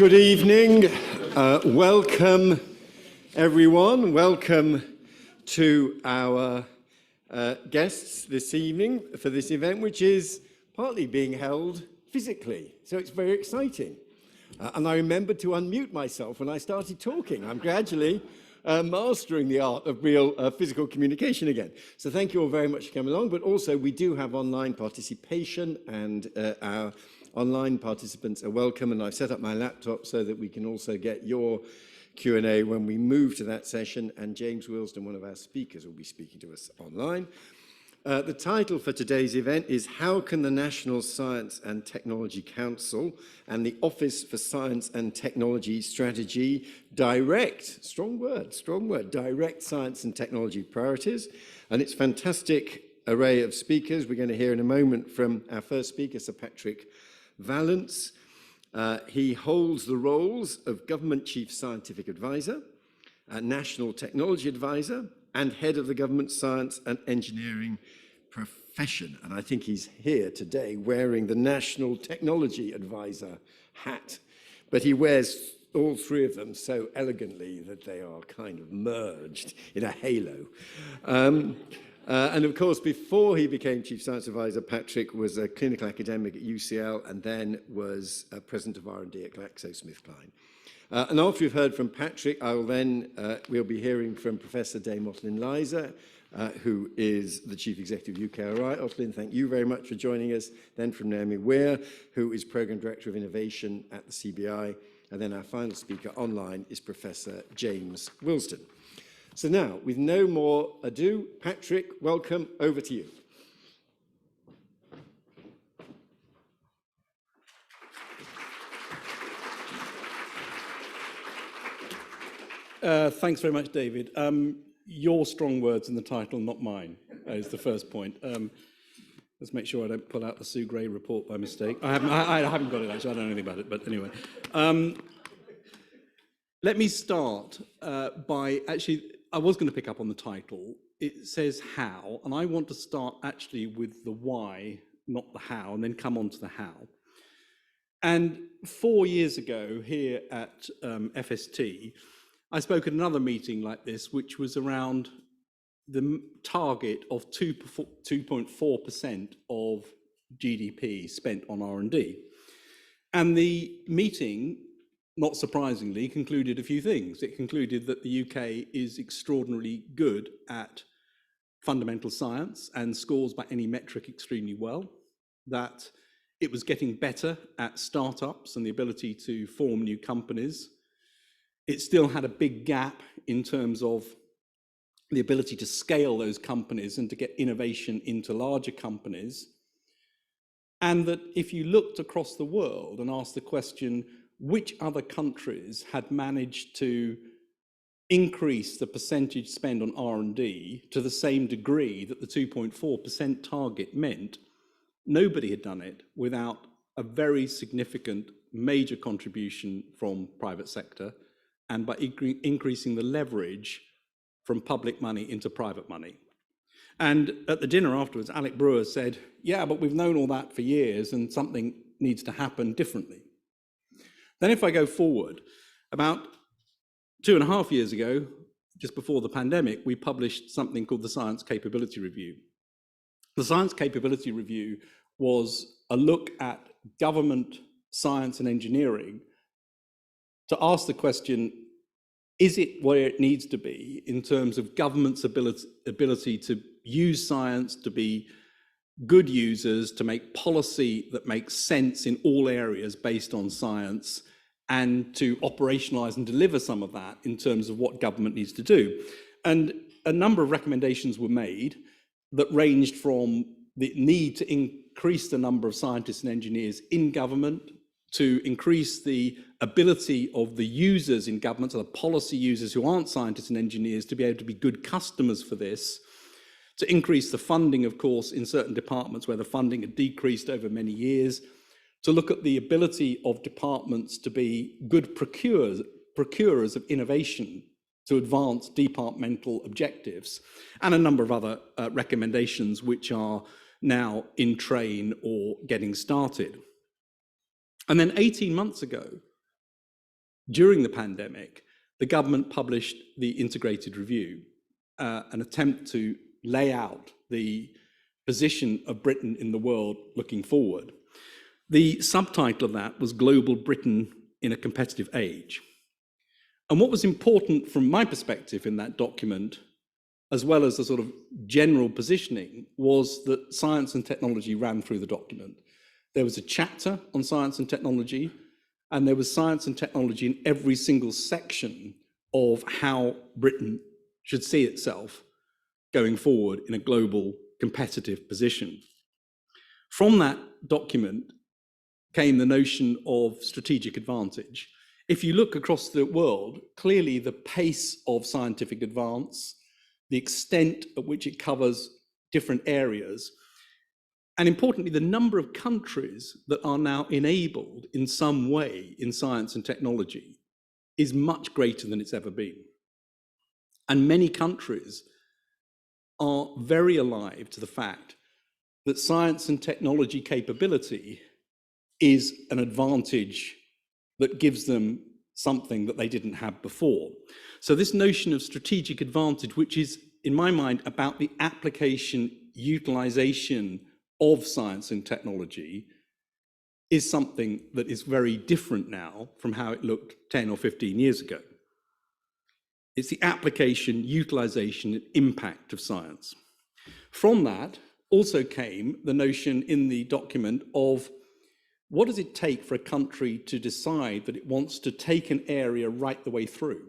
Good evening. Welcome, everyone. Welcome to our guests this evening for this event, which is partly being held physically. So it's very exciting. And I remembered to unmute myself when I started talking. I'm gradually mastering the art of real physical communication again. So thank you all very much for coming along. But also we do have online participation, and our online participants are welcome. And I've set up my laptop so that we can also get your Q&A when we move to that session. And James Wilsdon, one of our speakers, will be speaking to us online. The title for today's event is How Can the National Science and Technology Council and the Office for Science and Technology Strategy direct, strong word, direct science and technology priorities? And it's a fantastic array of speakers. We're going to hear in a moment from our first speaker, Sir Patrick Vallance. He holds the roles of Government Chief Scientific Advisor, National Technology Advisor, and Head of the Government Science and Engineering Profession. And I think he's here today wearing the National Technology Advisor hat. But he wears all three of them so elegantly that they are kind of merged in a halo. And of course, before he became Chief Science Advisor, Patrick was a clinical academic at UCL and then was President of R&D at GlaxoSmithKline. And after we've heard from Patrick, we'll be hearing from Professor Dame Ottoline Leyser, who is the Chief Executive of UKRI. Ottoline, thank you very much for joining us. Then from Naomi Weir, who is Programme Director of Innovation at the CBI. And then our final speaker online is Professor James Wilsdon. So now, with no more ado, Patrick, welcome, over to you. Thanks very much, David. Your strong words in the title, not mine, is the first point. Let's make sure I don't pull out the Sue Gray report by mistake. I haven't got it, actually. I don't know anything about it, but anyway. Let me start by, actually, I was going to pick up on the title. It says how, and I want to start actually with the why, not the how, and then come on to the how. And 4 years ago here at FST, I spoke at another meeting like this, which was around the target of 2.4% of GDP spent on R&D. And the meeting, not surprisingly, concluded a few things. It concluded that the UK is extraordinarily good at fundamental science and scores by any metric extremely well, that it was getting better at startups and the ability to form new companies. It still had a big gap in terms of the ability to scale those companies and to get innovation into larger companies. And that if you looked across the world and asked the question, which other countries had managed to increase the percentage spend on R&D to the same degree that the 2.4% target meant, nobody had done it without a very significant major contribution from private sector and by increasing the leverage from public money into private money. And at the dinner afterwards, Alec Brewer said, yeah, but we've known all that for years and something needs to happen differently. Then if I go forward, about 2.5 years ago, just before the pandemic, we published something called the Science Capability Review. The Science Capability Review was a look at government science and engineering to ask the question, is it where it needs to be in terms of government's ability to use science, to be good users, to make policy that makes sense in all areas based on science, and to operationalize and deliver some of that in terms of what government needs to do. And a number of recommendations were made that ranged from the need to increase the number of scientists and engineers in government, to increase the ability of the users in government, so the policy users who aren't scientists and engineers, to be able to be good customers for this, to increase the funding, of course, in certain departments where the funding had decreased over many years, to look at the ability of departments to be good procurers of innovation to advance departmental objectives, and a number of other recommendations which are now in train or getting started. And then 18 months ago, during the pandemic, the government published the integrated review, an attempt to lay out the position of Britain in the world looking forward. The subtitle of that was Global Britain in a Competitive Age. And what was important from my perspective in that document, as well as the sort of general positioning, was that science and technology ran through the document. There was a chapter on science and technology, and there was science and technology in every single section of how Britain should see itself going forward in a global competitive position. From that document came the notion of strategic advantage. If you look across the world, clearly the pace of scientific advance, the extent at which it covers different areas, and importantly, the number of countries that are now enabled in some way in science and technology is much greater than it's ever been. And many countries are very alive to the fact that science and technology capability is an advantage that gives them something that they didn't have before. So this notion of strategic advantage, which is, in my mind, about the application, utilization of science and technology, is something that is very different now from how it looked 10 or 15 years ago. It's the application, utilization, and impact of science. From that also came the notion in the document of what does it take for a country to decide that it wants to take an area right the way through,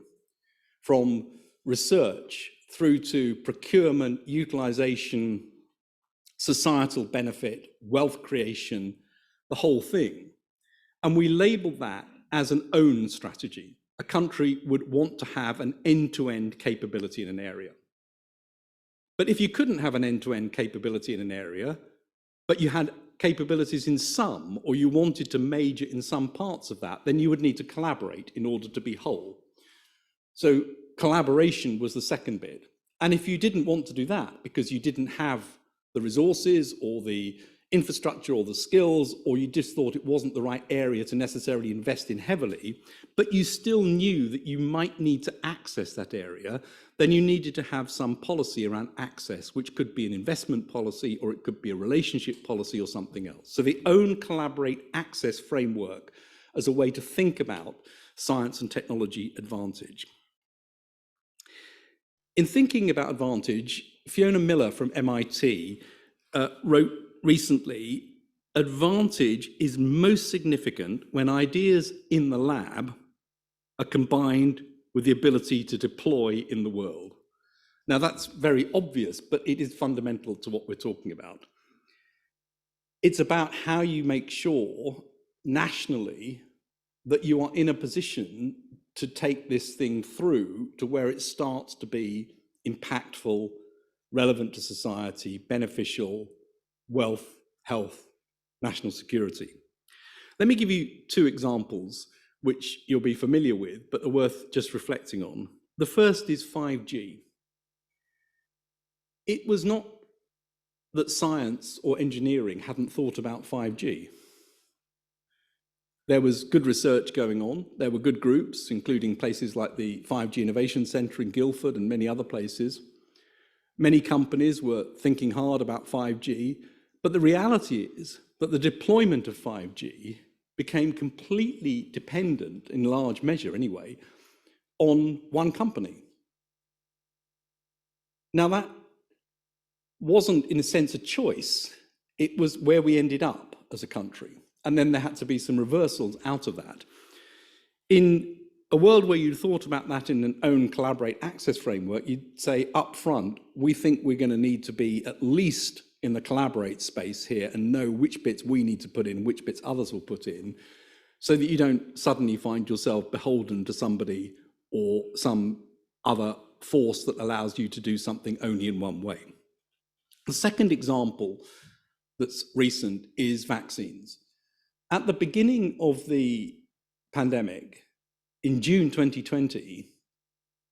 from research through to procurement, utilization, societal benefit, wealth creation, the whole thing. And we labeled that as an own strategy. A country would want to have an end-to-end capability in an area. But if you couldn't have an end-to-end capability in an area, but you had capabilities in some, or you wanted to major in some parts of that, then you would need to collaborate in order to be whole. So collaboration was the second bit. And if you didn't want to do that because you didn't have the resources or the infrastructure or the skills, or you just thought it wasn't the right area to necessarily invest in heavily, but you still knew that you might need to access that area, then you needed to have some policy around access, which could be an investment policy, or it could be a relationship policy or something else. So the own, collaborate, access framework as a way to think about science and technology advantage. In thinking about advantage, Fiona Miller from MIT wrote recently, advantage is most significant when ideas in the lab are combined with the ability to deploy in the world. Now that's very obvious, but it is fundamental to what we're talking about. It's about how you make sure nationally that you are in a position to take this thing through to where it starts to be impactful, relevant to society, beneficial, wealth, health, national security. Let me give you two examples which you'll be familiar with, but are worth just reflecting on. The first is 5G. It was not that science or engineering hadn't thought about 5G. There was good research going on. There were good groups, including places like the 5G Innovation Centre in Guildford and many other places. Many companies were thinking hard about 5G, but the reality is that the deployment of 5G became completely dependent, in large measure anyway, on one company. Now that wasn't, in a sense, a choice. It was where we ended up as a country. And then there had to be some reversals out of that. In a world where you thought about that in an own collaborate access framework, you'd say up front, we think we're going to need to be at least in the collaborate space here and know which bits we need to put in, which bits others will put in, so that you don't suddenly find yourself beholden to somebody or some other force that allows you to do something only in one way. The second example that's recent is vaccines. At the beginning of the pandemic, in June 2020,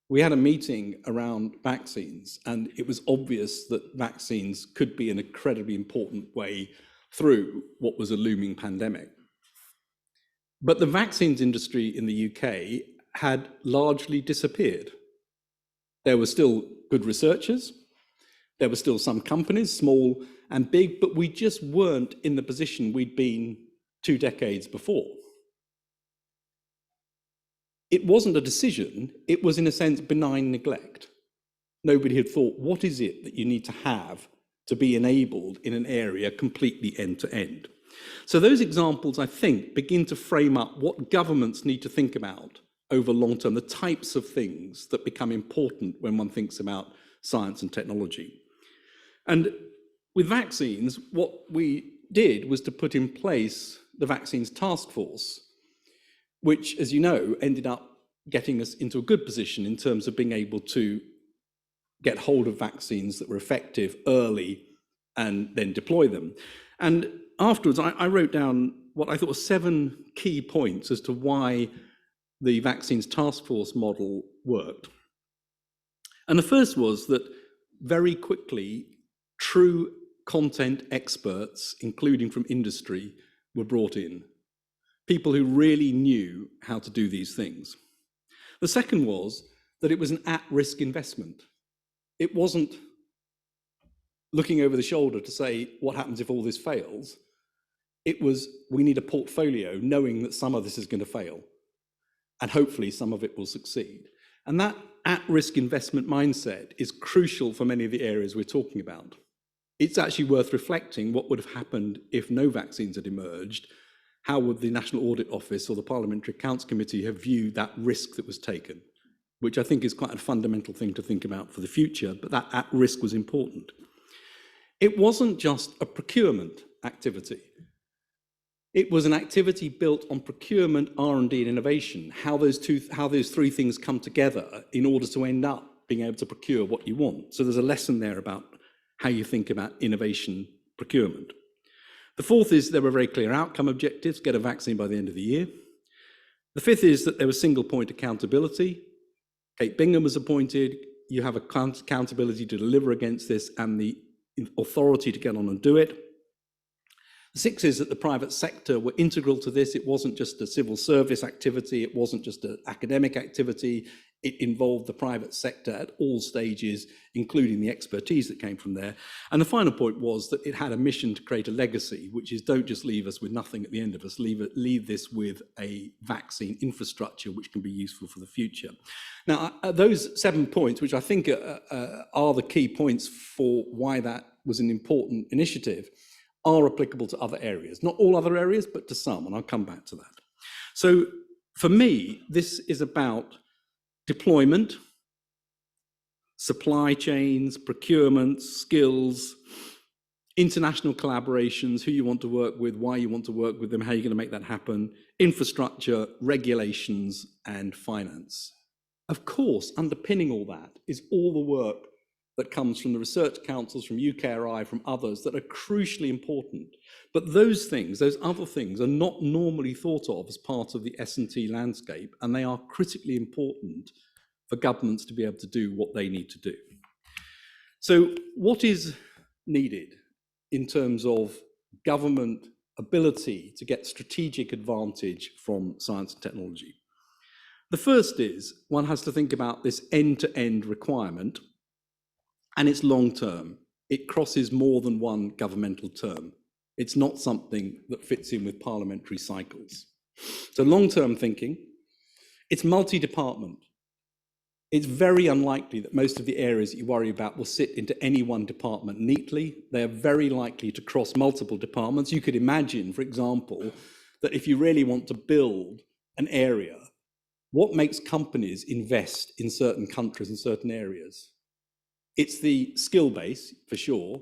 we had a meeting around vaccines, and it was obvious that vaccines could be an incredibly important way through what was a looming pandemic. But the vaccines industry in the UK had largely disappeared. There were still good researchers, there were still some companies, small and big, but we just weren't in the position we'd been 2 decades before. It wasn't a decision, it was in a sense benign neglect. Nobody had thought, what is it that you need to have to be enabled in an area completely end to end? So those examples, I think, begin to frame up what governments need to think about over long term, the types of things that become important when one thinks about science and technology. And with vaccines, what we did was to put in place the Vaccines Task Force, which, as you know, ended up getting us into a good position in terms of being able to get hold of vaccines that were effective early and then deploy them. And afterwards, I wrote down what I thought were 7 key points as to why the Vaccines Task Force model worked. And the first was that very quickly, true content experts, including from industry, were brought in. People who really knew how to do these things. The second was that it was an at-risk investment. It wasn't looking over the shoulder to say, what happens if all this fails? It was, we need a portfolio knowing that some of this is going to fail, and hopefully some of it will succeed. And that at-risk investment mindset is crucial for many of the areas we're talking about. It's actually worth reflecting what would have happened if no vaccines had emerged. How would the National Audit Office or the Parliamentary Accounts Committee have viewed that risk that was taken? Which I think is quite a fundamental thing to think about for the future, but that at-risk was important. It wasn't just a procurement activity. It was an activity built on procurement, R&D, and innovation, how those 3 things come together in order to end up being able to procure what you want. So there's a lesson there about how you think about innovation procurement. The fourth is there were very clear outcome objectives, get a vaccine by the end of the year. The fifth is that there was single point accountability. Kate Bingham was appointed, you have accountability to deliver against this and the authority to get on and do it. The sixth is that the private sector were integral to this. It wasn't just a civil service activity, it wasn't just an academic activity, it involved the private sector at all stages, including the expertise that came from there. And the final point was that it had a mission to create a legacy, which is don't just leave us with nothing at the end of us, leave this with a vaccine infrastructure which can be useful for the future. Now, those 7 points, which I think are the key points for why that was an important initiative, are applicable to other areas. Not all other areas, but to some, and I'll come back to that. So for me, this is about deployment, supply chains, procurement, skills, international collaborations, who you want to work with, why you want to work with them, how you're going to make that happen, infrastructure, regulations, and finance. Of course, underpinning all that is all the work that comes from the research councils, from UKRI, from others that are crucially important. But those things, those other things, are not normally thought of as part of the S&T landscape, and they are critically important for governments to be able to do what they need to do. So what is needed in terms of government ability to get strategic advantage from science and technology? The first is one has to think about this end-to-end requirement, and it's long-term. It crosses more than one governmental term. It's not something that fits in with parliamentary cycles. So long-term thinking, it's multi-department. It's very unlikely that most of the areas that you worry about will sit into any one department neatly. They are very likely to cross multiple departments. You could imagine, for example, that if you really want to build an area, what makes companies invest in certain countries and certain areas? It's the skill base, for sure,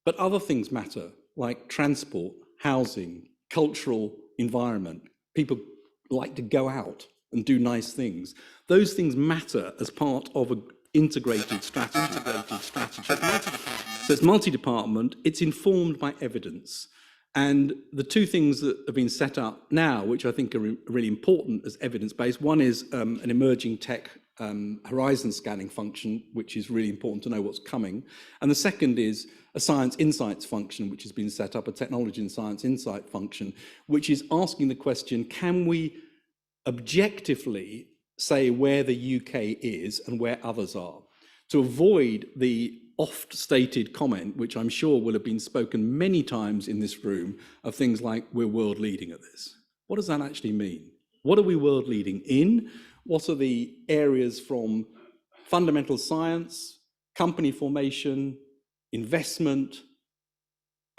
but other things matter, like transport, housing, cultural environment. People like to go out and do nice things. Those things matter as part of an integrated strategy. So it's multi-department, it's informed by evidence. And the 2 things that have been set up now, which I think are really important as evidence-based, one is an emerging tech horizon scanning function, which is really important to know what's coming. And the second is a science insights function, which has been set up, a technology and science insight function, which is asking the question, can we objectively say where the UK is and where others are, to avoid the oft-stated comment, which I'm sure will have been spoken many times in this room, of things like, we're world leading at this. What does that actually mean? What are we world leading in? What are the areas from fundamental science, company formation, investment,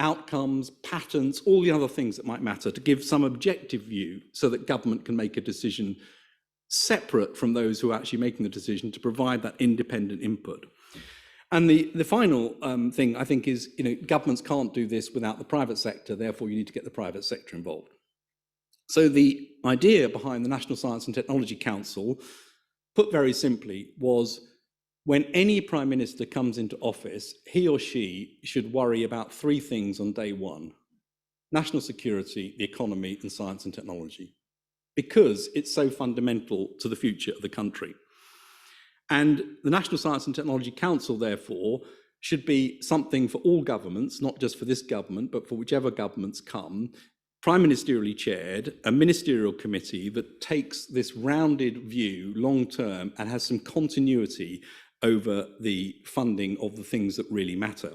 outcomes, patents, all the other things that might matter, to give some objective view so that government can make a decision separate from those who are actually making the decision, to provide that independent input. And the final thing, I think, is, governments can't do this without the private sector, therefore you need to get the private sector involved. So the idea behind the National Science and Technology Council, put very simply, was when any Prime Minister comes into office, he or she should worry about three things on day one: national security, the economy, and science and technology, because it's so fundamental to the future of the country. And the National Science and Technology Council, therefore, should be something for all governments, not just for this government, but for whichever governments come, prime ministerially chaired, a ministerial committee that takes this rounded view long term and has some continuity over the funding of the things that really matter.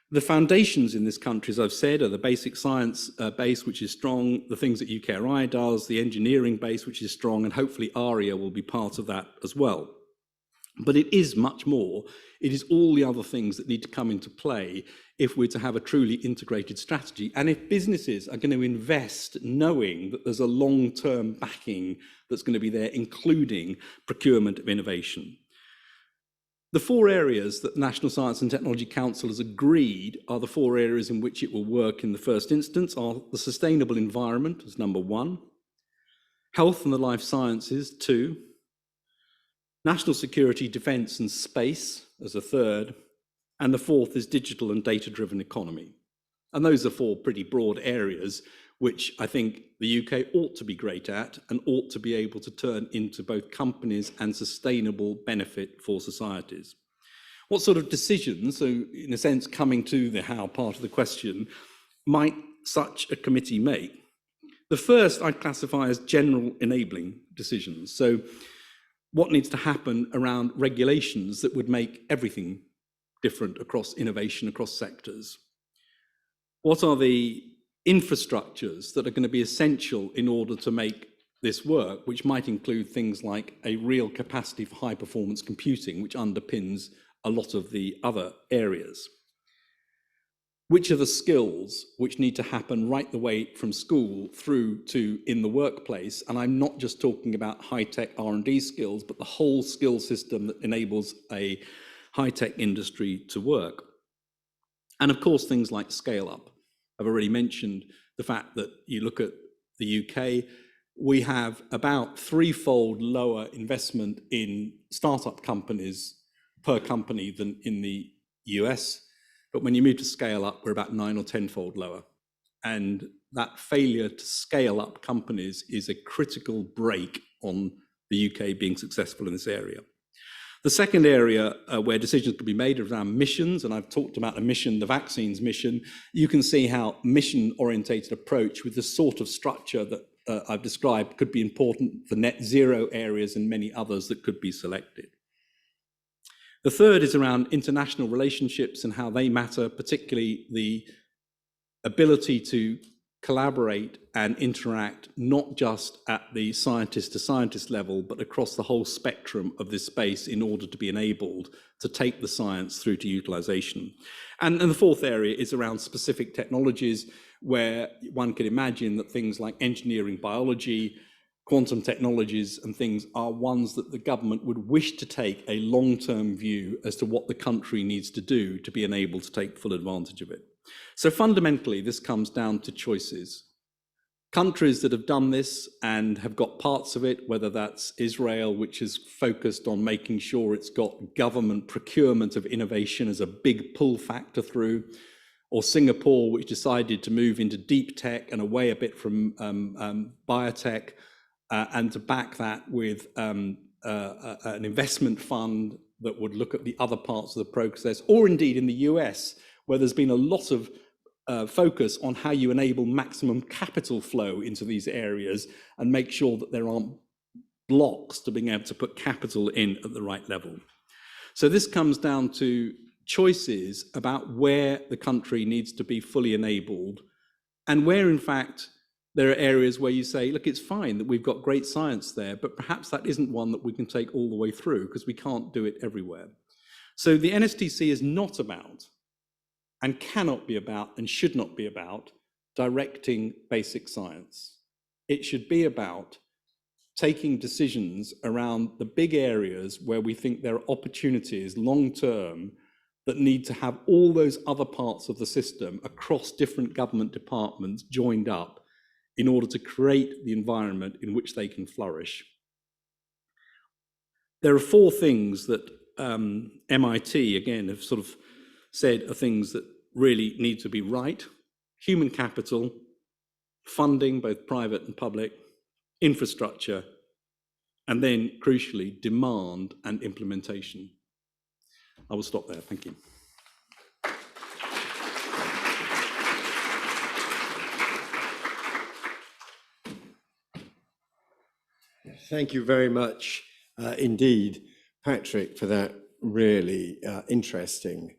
The foundations in this country, as I've said, are the basic science base, which is strong, the things that UKRI does, the engineering base, which is strong, and hopefully ARIA will be part of that as well. But it is much more. It is all the other things that need to come into play if we're to have a truly integrated strategy, and if businesses are going to invest knowing that there's a long-term backing that's going to be there, including procurement of innovation. The four areas that the National Science and Technology Council has agreed are the four areas in which it will work in the first instance, are the sustainable environment as number one, health and the life sciences, 2, national security, defence and space as a third, and the fourth is digital and data-driven economy. And those are four pretty broad areas which I think the UK ought to be great at and ought to be able to turn into both companies and sustainable benefit for societies. What sort of decisions, so in a sense coming to the how part of the question, might such a committee make? The first I'd classify as general enabling decisions. So what needs to happen around regulations that would make everything different across innovation, across sectors? What are the infrastructures that are going to be essential in order to make this work, which might include things like a real capacity for high performance computing, which underpins a lot of the other areas? Which are the skills which need to happen right the way from school through to in the workplace? And I'm not just talking about high-tech R&D skills, but the whole skill system that enables a high-tech industry to work. And of course, things like scale up. I've already mentioned the fact that you look at the UK, we have about threefold lower investment in startup companies per company than in the US. But when you move to scale up, we're about 9 or 10-fold lower. And that failure to scale up companies is a critical break on the UK being successful in this area. The second area where decisions could be made is around missions, and I've talked about a mission, the vaccines mission. You can see how mission-orientated approach with the sort of structure that I've described could be important for net zero areas and many others that could be selected. The third is around international relationships and how they matter, particularly the ability to collaborate and interact, not just at the scientist to scientist level, but across the whole spectrum of this space in order to be enabled to take the science through to utilization. And the fourth area is around specific technologies, where one could imagine that things like engineering, biology, quantum technologies and things are ones that the government would wish to take a long-term view as to what the country needs to do to be enabled to take full advantage of it. So fundamentally, this comes down to choices. Countries that have done this and have got parts of it, whether that's Israel, which is focused on making sure it's got government procurement of innovation as a big pull factor through, or Singapore, which decided to move into deep tech and away a bit from biotech, and to back that with an investment fund that would look at the other parts of the process, or indeed in the US, where there's been a lot of focus on how you enable maximum capital flow into these areas and make sure that there aren't blocks to being able to put capital in at the right level. So this comes down to choices about where the country needs to be fully enabled, and where in fact there are areas where you say, look, it's fine that we've got great science there, but perhaps that isn't one that we can take all the way through because we can't do it everywhere. So the NSTC is not about, and cannot be about, and should not be about directing basic science. It should be about taking decisions around the big areas where we think there are opportunities long-term that need to have all those other parts of the system across different government departments joined up in order to create the environment in which they can flourish. There are 4 things that MIT, again, have sort of said are things that really need to be right: human capital, funding, both private and public, infrastructure, and then, crucially, demand and implementation. I will stop there. Thank you. Thank you very much indeed, Patrick, for that really interesting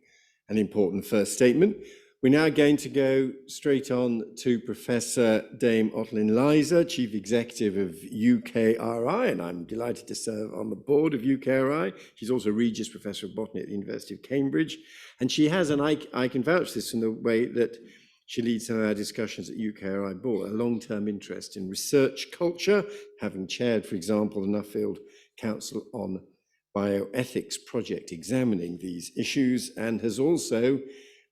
and important first statement. We're now going to go straight on to Professor Dame Ottoline Leyser, Chief Executive of UKRI, and I'm delighted to serve on the board of UKRI. She's also Regius Professor of Botany at the University of Cambridge, and she has, and I can vouch this in the way that she leads some of our discussions at UKRI board, a long-term interest in research culture, having chaired, for example, the Nuffield Council on Bioethics project examining these issues, and has also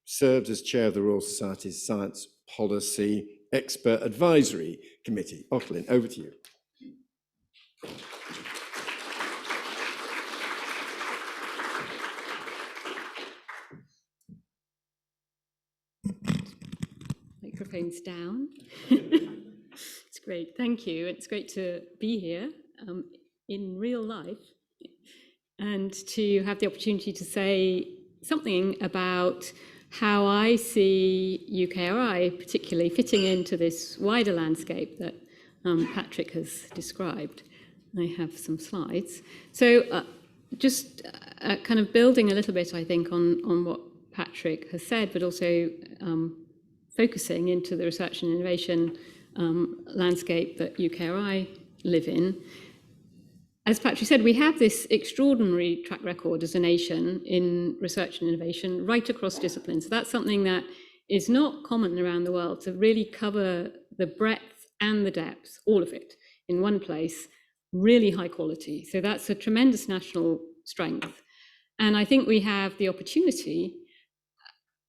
served as chair of the Royal Society's Science Policy Expert Advisory Committee. Ottoline, over to you. Microphone's down. It's great, thank you. It's great to be here in real life and to have the opportunity to say something about how I see UKRI particularly fitting into this wider landscape that Patrick has described. I have some slides. So just kind of building a little bit, I think, on what Patrick has said, but also focusing into the research and innovation landscape that UKRI live in. As Patrick said, we have this extraordinary track record as a nation in research and innovation right across disciplines. So that's something that is not common around the world, to really cover the breadth and the depth, all of it, in one place, really high quality. So that's a tremendous national strength. And I think we have the opportunity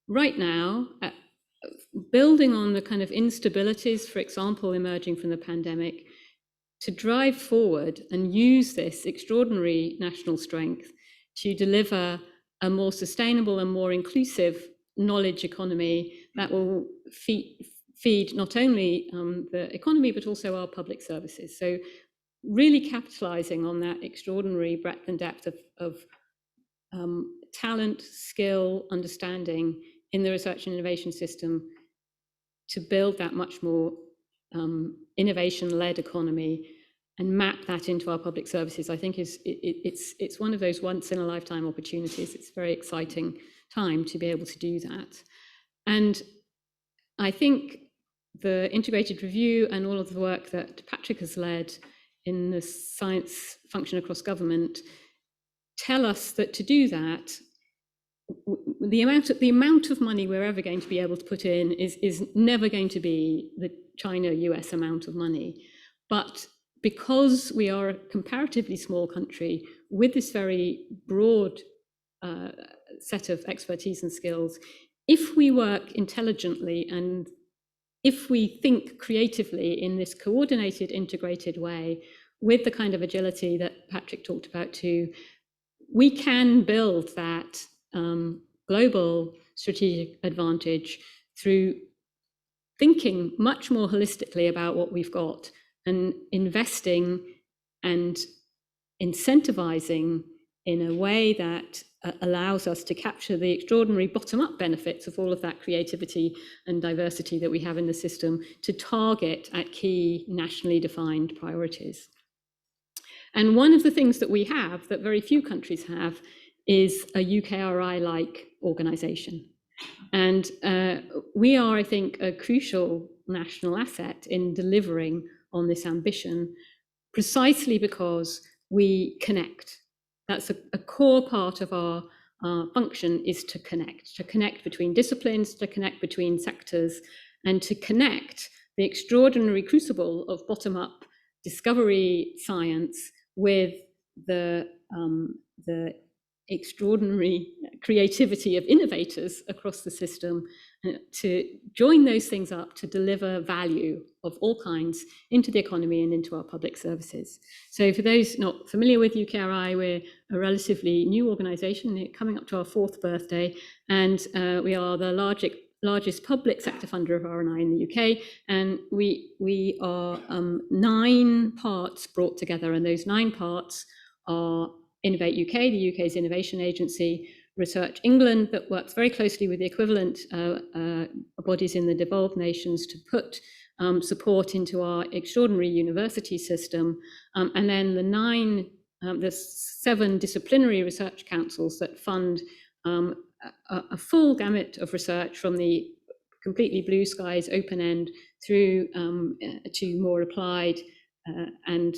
right now, building on the kind of instabilities, for example, emerging from the pandemic, to drive forward and use this extraordinary national strength to deliver a more sustainable and more inclusive knowledge economy that will feed not only the economy, but also our public services. So really capitalizing on that extraordinary breadth and depth of talent, skill, understanding in the research and innovation system to build that much more innovation-led economy and map that into our public services, I think it's one of those once-in-a-lifetime opportunities. It's a very exciting time to be able to do that. And I think the integrated review and all of the work that Patrick has led in the science function across government tell us that to do that, the amount of money we're ever going to be able to put in is never going to be the China-US amount of money. But because we are a comparatively small country with this very broad set of expertise and skills, if we work intelligently and if we think creatively in this coordinated, integrated way, with the kind of agility that Patrick talked about too, we can build that global strategic advantage through thinking much more holistically about what we've got and investing and incentivizing in a way that allows us to capture the extraordinary bottom-up benefits of all of that creativity and diversity that we have in the system to target at key nationally defined priorities. And one of the things that we have that very few countries have is a UKRI-like organization. And we are, I think, a crucial national asset in delivering on this ambition, precisely because we connect. That's a core part of our function, is to connect between disciplines, to connect between sectors, and to connect the extraordinary crucible of bottom-up discovery science with the extraordinary creativity of innovators across the system, to join those things up to deliver value of all kinds into the economy and into our public services. So for those not familiar with UKRI, we're a relatively new organisation coming up to our 4th birthday, and we are the largest public sector funder of R&I in the UK, and we are 9 parts brought together, and those 9 parts are Innovate UK, the UK's innovation agency; Research England, that works very closely with the equivalent bodies in the devolved nations to put support into our extraordinary university system; and then the 7 disciplinary research councils that fund a full gamut of research, from the completely blue skies, open end, through to more applied and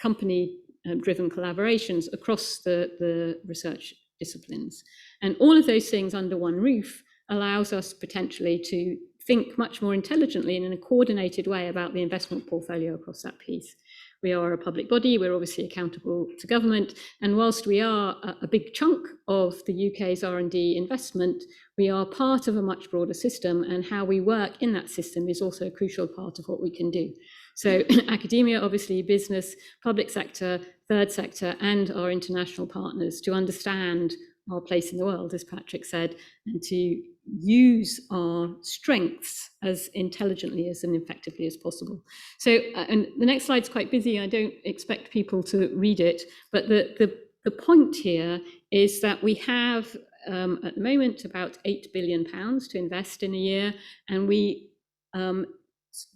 company driven collaborations across the research disciplines. And all of those things under one roof allows us potentially to think much more intelligently and in a coordinated way about the investment portfolio across that piece. We are a public body, we're obviously accountable to government, and whilst we are a big chunk of the UK's R&D investment, we are part of a much broader system, and how we work in that system is also a crucial part of what we can do. So academia, obviously, business, public sector, third sector, and our international partners, to understand our place in the world, as Patrick said, and to use our strengths as intelligently as and effectively as possible. So, and the next slide's quite busy. I don't expect people to read it, but the point here is that we have at the moment about £8 billion to invest in a year, and we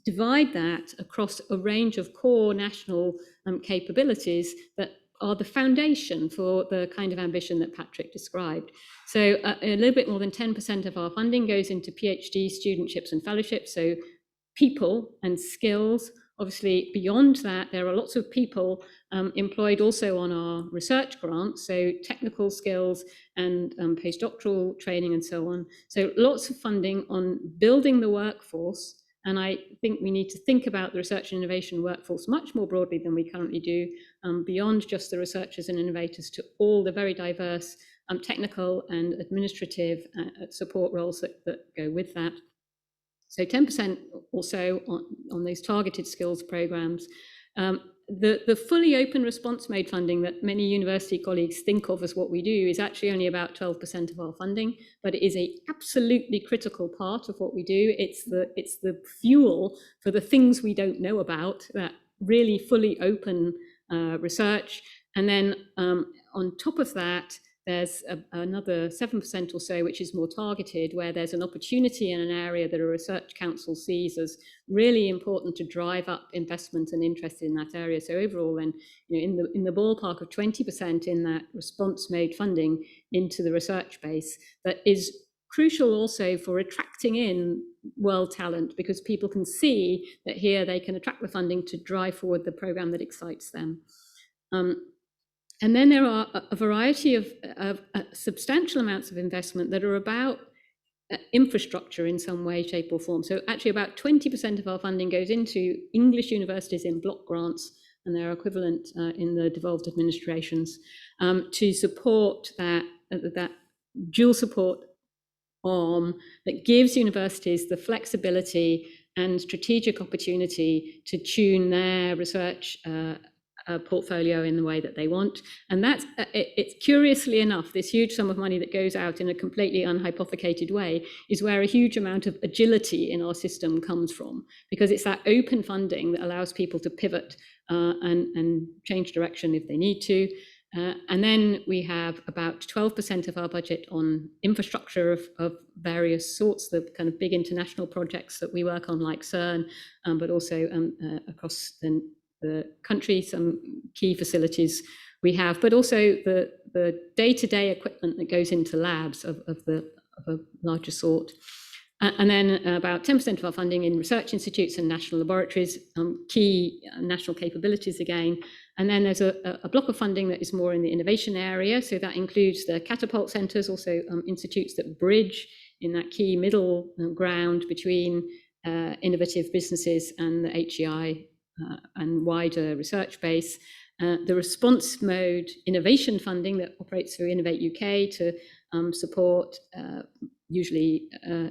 divide that across a range of core national capabilities that are the foundation for the kind of ambition that Patrick described. So a little bit more than 10% of our funding goes into PhD studentships and fellowships, so people and skills. Obviously, beyond that, there are lots of people employed also on our research grants, so technical skills and postdoctoral training and so on. So lots of funding on building the workforce. And I think we need to think about the research and innovation workforce much more broadly than we currently do, beyond just the researchers and innovators, to all the very diverse technical and administrative support roles that go with that. So 10% or so on those targeted skills programs. The fully open response made funding that many university colleagues think of as what we do is actually only about 12% of our funding, but it is an absolutely critical part of what we do. It's the fuel for the things we don't know about, that really fully open research. And then on top of that, there's another 7% or so, which is more targeted, where there's an opportunity in an area that a research council sees as really important to drive up investment and interest in that area. So overall, then, in the ballpark of 20% in that response-made funding into the research base, that is crucial also for attracting in world talent, because people can see that here they can attract the funding to drive forward the program that excites them. And then there are a variety of substantial amounts of investment that are about infrastructure in some way, shape or form. So actually about 20% of our funding goes into English universities in block grants, and their equivalent in the devolved administrations, to support that dual support arm that gives universities the flexibility and strategic opportunity to tune their research portfolio in the way that they want. And that's, it's curiously enough, this huge sum of money that goes out in a completely unhypothecated way is where a huge amount of agility in our system comes from, because it's that open funding that allows people to pivot and change direction if they need to. And then we have about 12% of our budget on infrastructure of various sorts, the kind of big international projects that we work on, like CERN, but also across the country, some key facilities we have, but also the day-to-day equipment that goes into labs of a larger sort. And then about 10% of our funding in research institutes and national laboratories, key national capabilities again. And then there's a block of funding that is more in the innovation area. So that includes the catapult centres, also institutes that bridge in that key middle ground between innovative businesses and the HEI and wider research base. The response mode innovation funding that operates through Innovate UK to support usually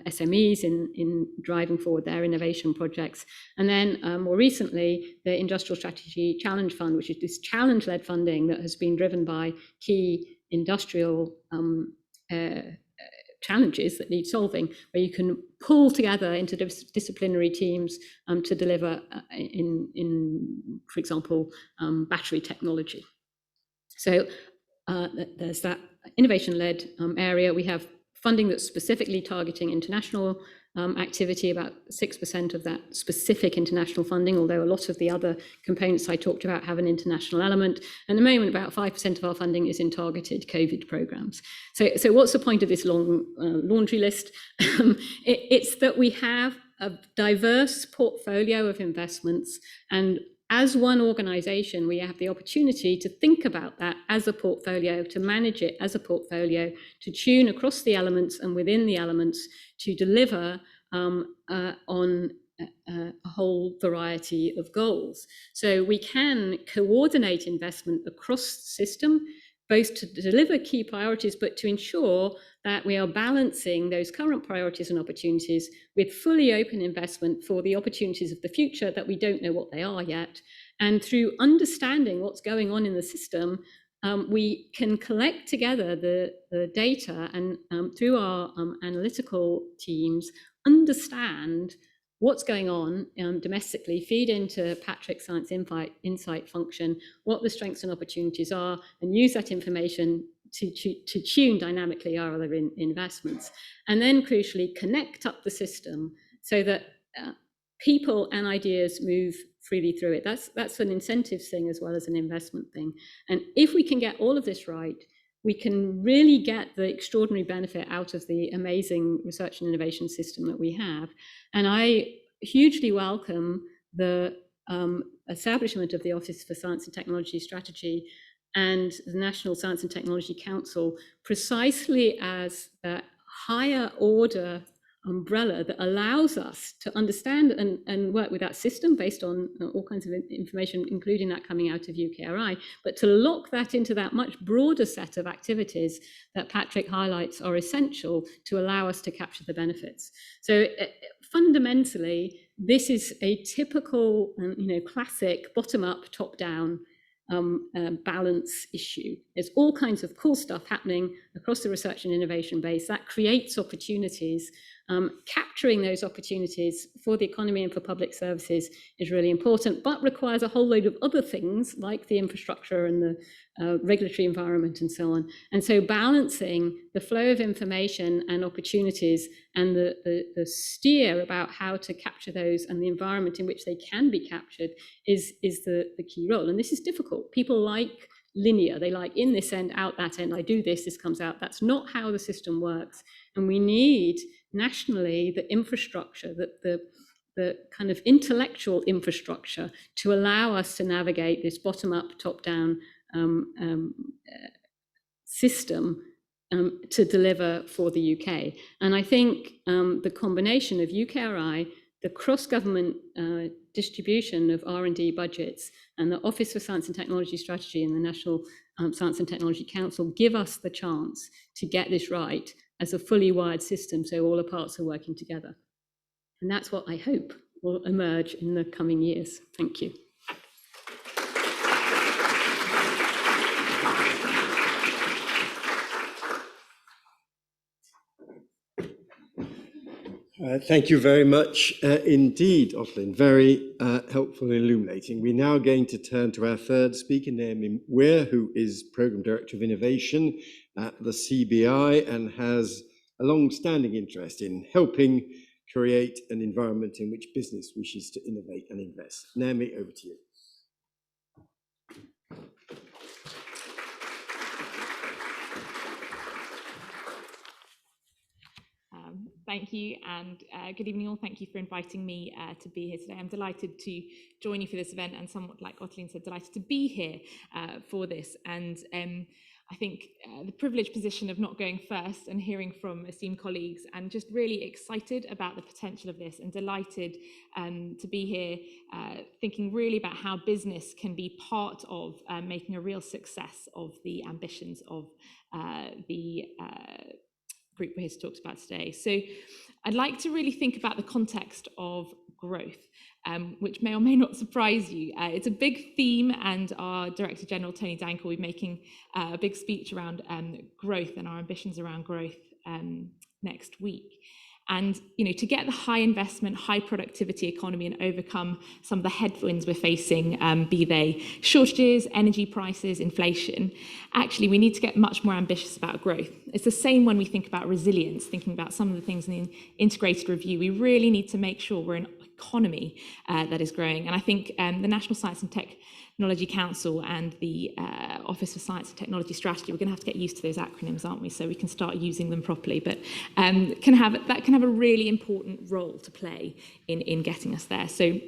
SMEs in driving forward their innovation projects. And then more recently, the Industrial Strategy Challenge Fund, which is this challenge-led funding that has been driven by key industrial challenges that need solving, where you can pull together interdisciplinary teams to deliver in, for example, battery technology. So there's that innovation-led area. We have funding that's specifically targeting international activity, about 6% of that specific international funding, although a lot of the other components I talked about have an international element. At the moment, about 5% of our funding is in targeted COVID programs. So what's the point of this long laundry list? It's that we have a diverse portfolio of investments, and as one organization, we have the opportunity to think about that as a portfolio, to manage it as a portfolio, to tune across the elements and within the elements to deliver on a whole variety of goals. So we can coordinate investment across the system, both to deliver key priorities, but to ensure that we are balancing those current priorities and opportunities with fully open investment for the opportunities of the future that we don't know what they are yet. And through understanding what's going on in the system, we can collect together the data and through our analytical teams, understand what's going on domestically, feed into Patrick's Science Insight function, what the strengths and opportunities are, and use that information to tune dynamically our other investments. And then crucially, connect up the system so that people and ideas move freely through it. That's an incentives thing as well as an investment thing. And if we can get all of this right, we can really get the extraordinary benefit out of the amazing research and innovation system that we have. And I hugely welcome the establishment of the Office for Science and Technology Strategy and the National Science and Technology Council precisely as that higher order umbrella that allows us to understand and work with that system based on all kinds of information, including that coming out of UKRI, but to lock that into that much broader set of activities that Patrick highlights are essential to allow us to capture the benefits. So fundamentally, this is a typical, classic bottom-up, top-down balance issue. There's all kinds of cool stuff happening across the research and innovation base that creates opportunities. Capturing those opportunities for the economy and for public services is really important, but requires a whole load of other things like the infrastructure and the regulatory environment and so on. And so balancing the flow of information and opportunities and the steer about how to capture those and the environment in which they can be captured is the key role. And this is difficult. People like linear. They like in this end, out that end. I do this, this comes out. That's not how the system works. And we need nationally the infrastructure, the kind of intellectual infrastructure to allow us to navigate this bottom-up, top-down system to deliver for the UK. And I think the combination of UKRI, the cross-government distribution of R&D budgets, and the Office for Science and Technology Strategy and the National Science and Technology Council give us the chance to get this right as a fully wired system, so all the parts are working together. And that's what I hope will emerge in the coming years. Thank you. Thank you very much indeed, Ottoline. Very helpful and illuminating. We're now going to turn to our third speaker, Naomi Weir, who is Programme Director of Innovation at the CBI and has a long-standing interest in helping create an environment in which business wishes to innovate and invest. Naomi, over to you. Thank you, and good evening all. Thank you for inviting me to be here today. I'm delighted to join you for this event, and somewhat like Ottoline said, delighted to be here for this. And I think the privileged position of not going first and hearing from esteemed colleagues, and just really excited about the potential of this, and delighted to be here thinking really about how business can be part of making a real success of the ambitions of the group we're here to talk about today. So I'd like to really think about the context of growth, which may or may not surprise you. It's a big theme, and our Director General, Tony Dankel, will be making a big speech around growth and our ambitions around growth next week. And, you know, to get the high investment, high productivity economy and overcome some of the headwinds we're facing, be they shortages, energy prices, inflation, actually we need to get much more ambitious about growth. It's the same when we think about resilience, thinking about some of the things in the integrated review. We really need to make sure we're an economy that is growing. And I think the National Science and Technology Council and the Office for Science and Technology Strategy, we're going to have to get used to those acronyms, aren't we, so we can start using them properly, but that can have a really important role to play in getting us there. So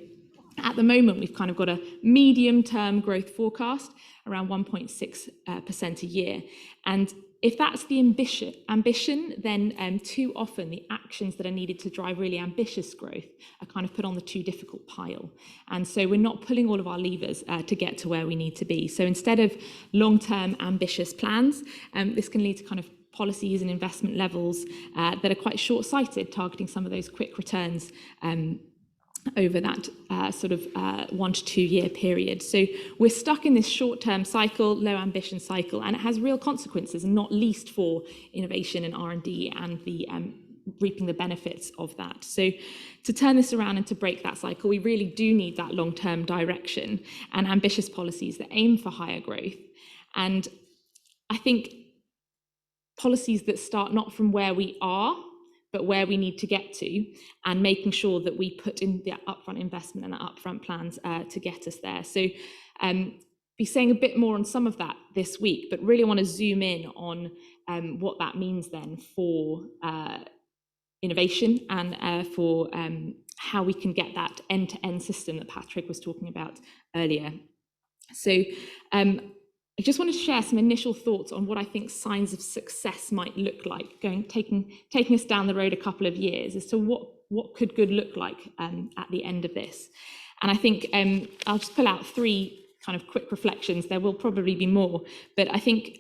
at the moment, we've kind of got a medium-term growth forecast around 1.6% a year. And if that's the ambition, then too often the actions that are needed to drive really ambitious growth are kind of put on the too difficult pile. And so we're not pulling all of our levers to get to where we need to be. So instead of long-term ambitious plans, this can lead to kind of policies and investment levels that are quite short-sighted, targeting some of those quick returns over that sort of 1 to 2 year period. So we're stuck in this short-term cycle, low ambition cycle, and it has real consequences, and not least for innovation and R&D and the reaping the benefits of that. So to turn this around and to break that cycle, we really do need that long-term direction and ambitious policies that aim for higher growth. And I think policies that start not from where we are, but where we need to get to, and making sure that we put in the upfront investment and the upfront plans to get us there. So be saying a bit more on some of that this week, but really want to zoom in on what that means then for innovation and for how we can get that end-to-end system that Patrick was talking about earlier. So I just wanted to share some initial thoughts on what I think signs of success might look like, taking us down the road a couple of years as to what could good look like at the end of this. And I think I'll just pull out 3 kind of quick reflections. There will probably be more, but I think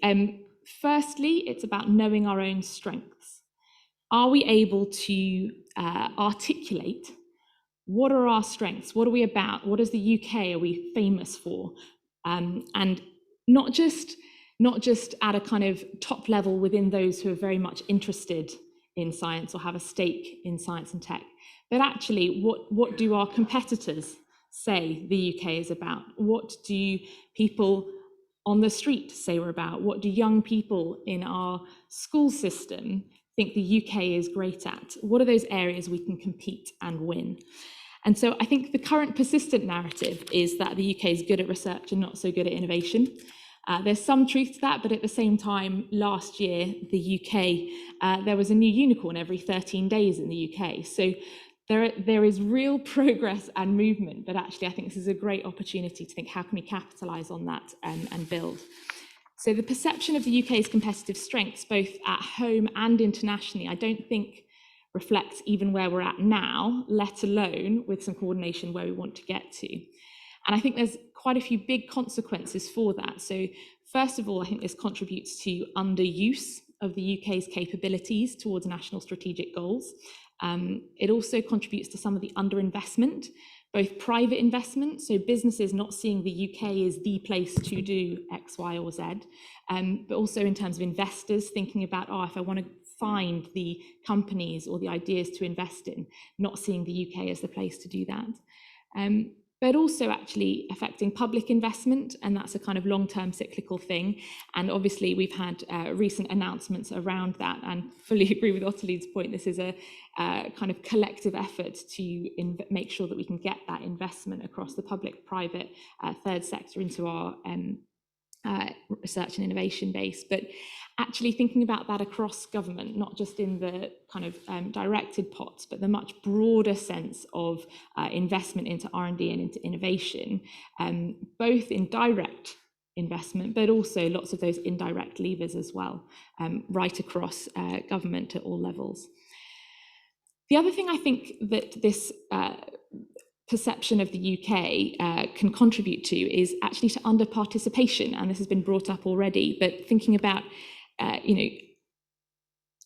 firstly, it's about knowing our own strengths. Are we able to articulate what are our strengths? What are we about? What is the UK are we famous for? And not just at a kind of top level within those who are very much interested in science or have a stake in science and tech, but actually what do our competitors say the UK is about? What do people on the street say we're about? What do young people in our school system think the UK is great at? What are those areas we can compete and win? And so I think the current persistent narrative is that the UK is good at research and not so good at innovation. There's some truth to that, but at the same time, last year, the UK, there was a new unicorn every 13 days in the UK. So there is real progress and movement, but actually I think this is a great opportunity to think, how can we capitalise on that and build? So the perception of the UK's competitive strengths, both at home and internationally, I don't think reflects even where we're at now, let alone with some coordination where we want to get to. And I think there's quite a few big consequences for that. So first of all, I think this contributes to underuse of the UK's capabilities towards national strategic goals. It also contributes to some of the underinvestment, both private investment, so businesses not seeing the UK as the place to do X, Y, or Z, but also in terms of investors thinking about, if I want to find the companies or the ideas to invest in, not seeing the UK as the place to do that. But also actually affecting public investment, and that's a kind of long-term cyclical thing. And obviously we've had recent announcements around that, and fully agree with Ottoline's point. This is a kind of collective effort to make sure that we can get that investment across the public, private, third sector into our research and innovation base, but actually thinking about that across government, not just in the kind of directed pots, but the much broader sense of investment into R&D and into innovation, both in direct investment, but also lots of those indirect levers as well, right across government at all levels. The other thing I think that this perception of the UK can contribute to is actually to under participation, and this has been brought up already, but thinking about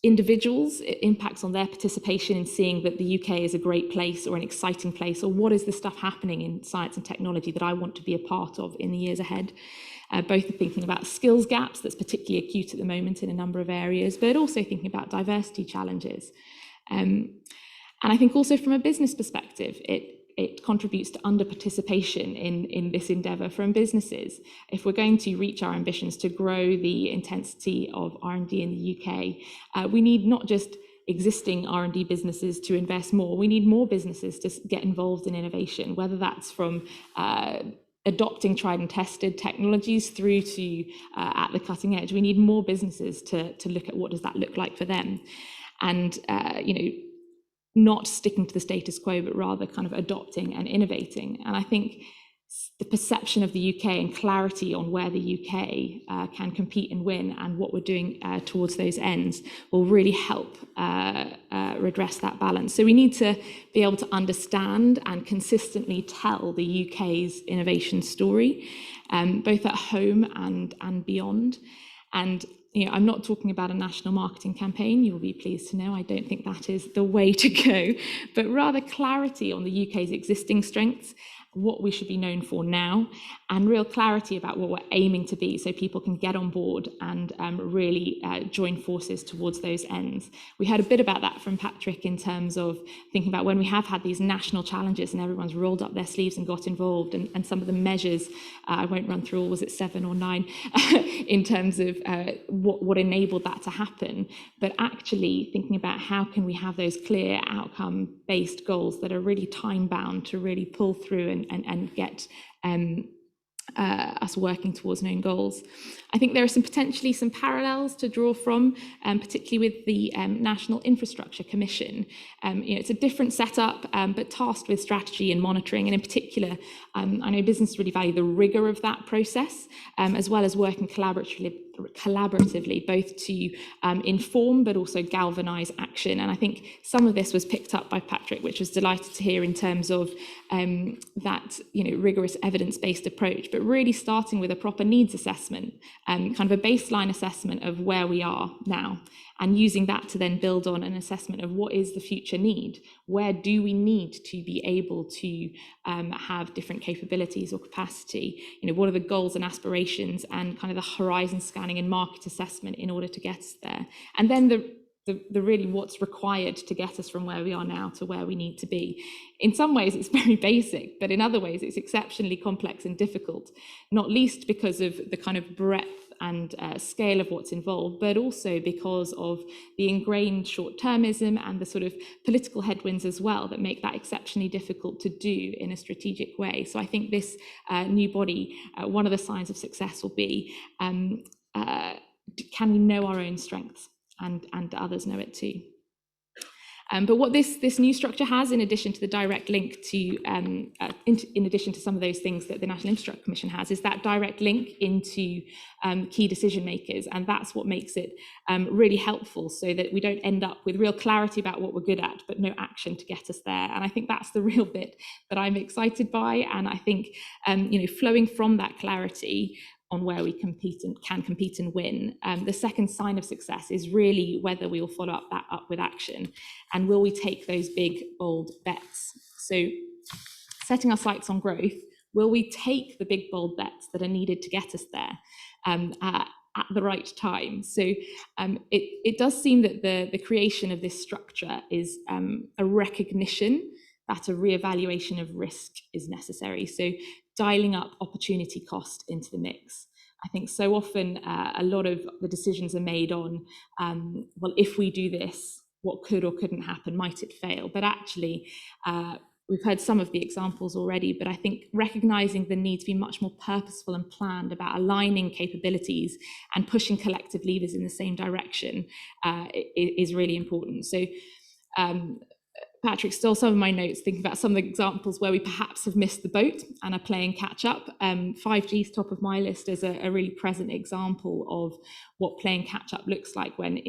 individuals, it impacts on their participation in seeing that the UK is a great place or an exciting place, or what is the stuff happening in science and technology that I want to be a part of in the years ahead. Both thinking about skills gaps, that's particularly acute at the moment in a number of areas, but also thinking about diversity challenges. And I think also from a business perspective, it contributes to under-participation in this endeavour from businesses. If we're going to reach our ambitions to grow the intensity of R&D in the UK, we need not just existing R&D businesses to invest more, we need more businesses to get involved in innovation, whether that's from adopting tried and tested technologies through to at the cutting edge. We need more businesses to look at what does that look like for them. And, not sticking to the status quo, but rather kind of adopting and innovating. And I think the perception of the UK and clarity on where the UK can compete and win and what we're doing towards those ends will really help redress that balance. So we need to be able to understand and consistently tell the UK's innovation story, both at home and beyond. And I'm not talking about a national marketing campaign, you'll be pleased to know. I don't think that is the way to go, but rather clarity on the UK's existing strengths, what we should be known for now, and real clarity about what we're aiming to be so people can get on board and really join forces towards those ends. We heard a bit about that from Patrick in terms of thinking about when we have had these national challenges and everyone's rolled up their sleeves and got involved, and some of the measures, I won't run through all, was it 7 or 9, in terms of what enabled that to happen, but actually thinking about how can we have those clear outcome-based goals that are really time-bound to really pull through and get us working towards known goals. I think there are potentially some parallels to draw from, particularly with the National Infrastructure Commission. It's a different setup, but tasked with strategy and monitoring, and in particular, I know businesses really value the rigour of that process, as well as working collaboratively, both to inform but also galvanise action. And I think some of this was picked up by Patrick, which was delighted to hear in terms of that rigorous evidence-based approach, but really starting with a proper needs assessment, kind of a baseline assessment of where we are now, and using that to then build on an assessment of what is the future need, where do we need to be able to have different capabilities or capacity, what are the goals and aspirations, and kind of the horizon scanning and market assessment in order to get us there. And then the really what's required to get us from where we are now to where we need to be. In some ways it's very basic, but in other ways it's exceptionally complex and difficult, not least because of the kind of breadth and scale of what's involved, but also because of the ingrained short-termism and the sort of political headwinds as well that make that exceptionally difficult to do in a strategic way. So I think this new body, one of the signs of success will be, can we know our own strengths and others know it too. But what this new structure has, in addition to the direct link to, in addition to some of those things that the National Infrastructure Commission has, is that direct link into key decision makers. And that's what makes it really helpful, so that we don't end up with real clarity about what we're good at, but no action to get us there. And I think that's the real bit that I'm excited by. And I think, flowing from that clarity on where we compete and can compete and win. The second sign of success is really whether we will follow that up with action, and will we take those big, bold bets. So setting our sights on growth, will we take the big, bold bets that are needed to get us there? at the right time. So it does seem that the creation of this structure is a recognition that a reevaluation of risk is necessary. So dialing up opportunity cost into the mix. I think so often a lot of the decisions are made on, well, if we do this, what could or couldn't happen? Might it fail? But actually, we've heard some of the examples already, but I think recognizing the need to be much more purposeful and planned about aligning capabilities and pushing collective levers in the same direction is really important. So Patrick stole some of my notes, thinking about some of the examples where we perhaps have missed the boat and are playing catch up. 5G is top of my list as a really present example of what playing catch up looks like when,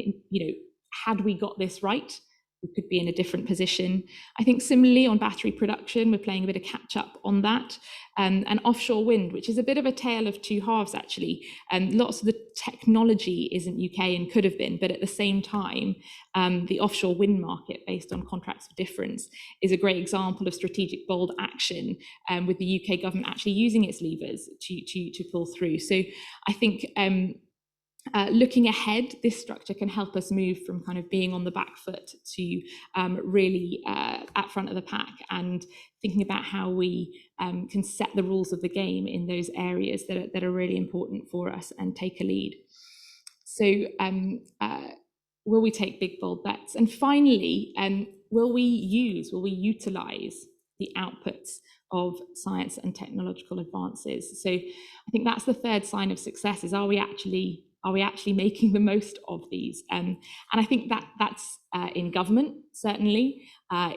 had we got this right, we could be in a different position. I think similarly on battery production, we're playing a bit of catch up on that. And offshore wind, which is a bit of a tale of two halves actually. Lots of the technology isn't UK and could have been, but at the same time, the offshore wind market based on contracts of difference is a great example of strategic bold action with the UK government actually using its levers to pull through. So I think looking ahead, this structure can help us move from kind of being on the back foot to really at front of the pack, and thinking about how we can set the rules of the game in those areas that are really important for us and take a lead. So will we take big, bold bets? And finally, will we utilize the outputs of science and technological advances? So I think that's the third sign of success, is are we actually making the most of these? And I think that's in government, certainly,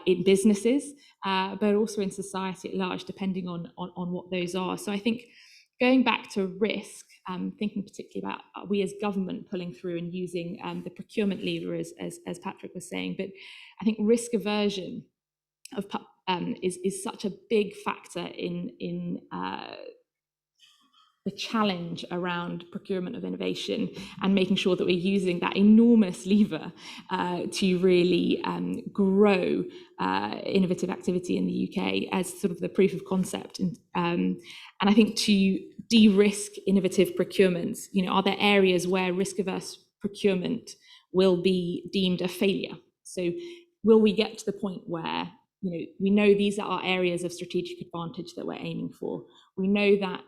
in businesses, but also in society at large, depending on what those are. So I think going back to risk, thinking particularly about we as government pulling through and using the procurement lever, as Patrick was saying, but I think risk aversion is such a big factor in the challenge around procurement of innovation, and making sure that we're using that enormous lever to really grow innovative activity in the UK as sort of the proof of concept. And I think to de-risk innovative procurements, are there areas where risk-averse procurement will be deemed a failure? So will we get to the point where we know these are our areas of strategic advantage that we're aiming for? We know that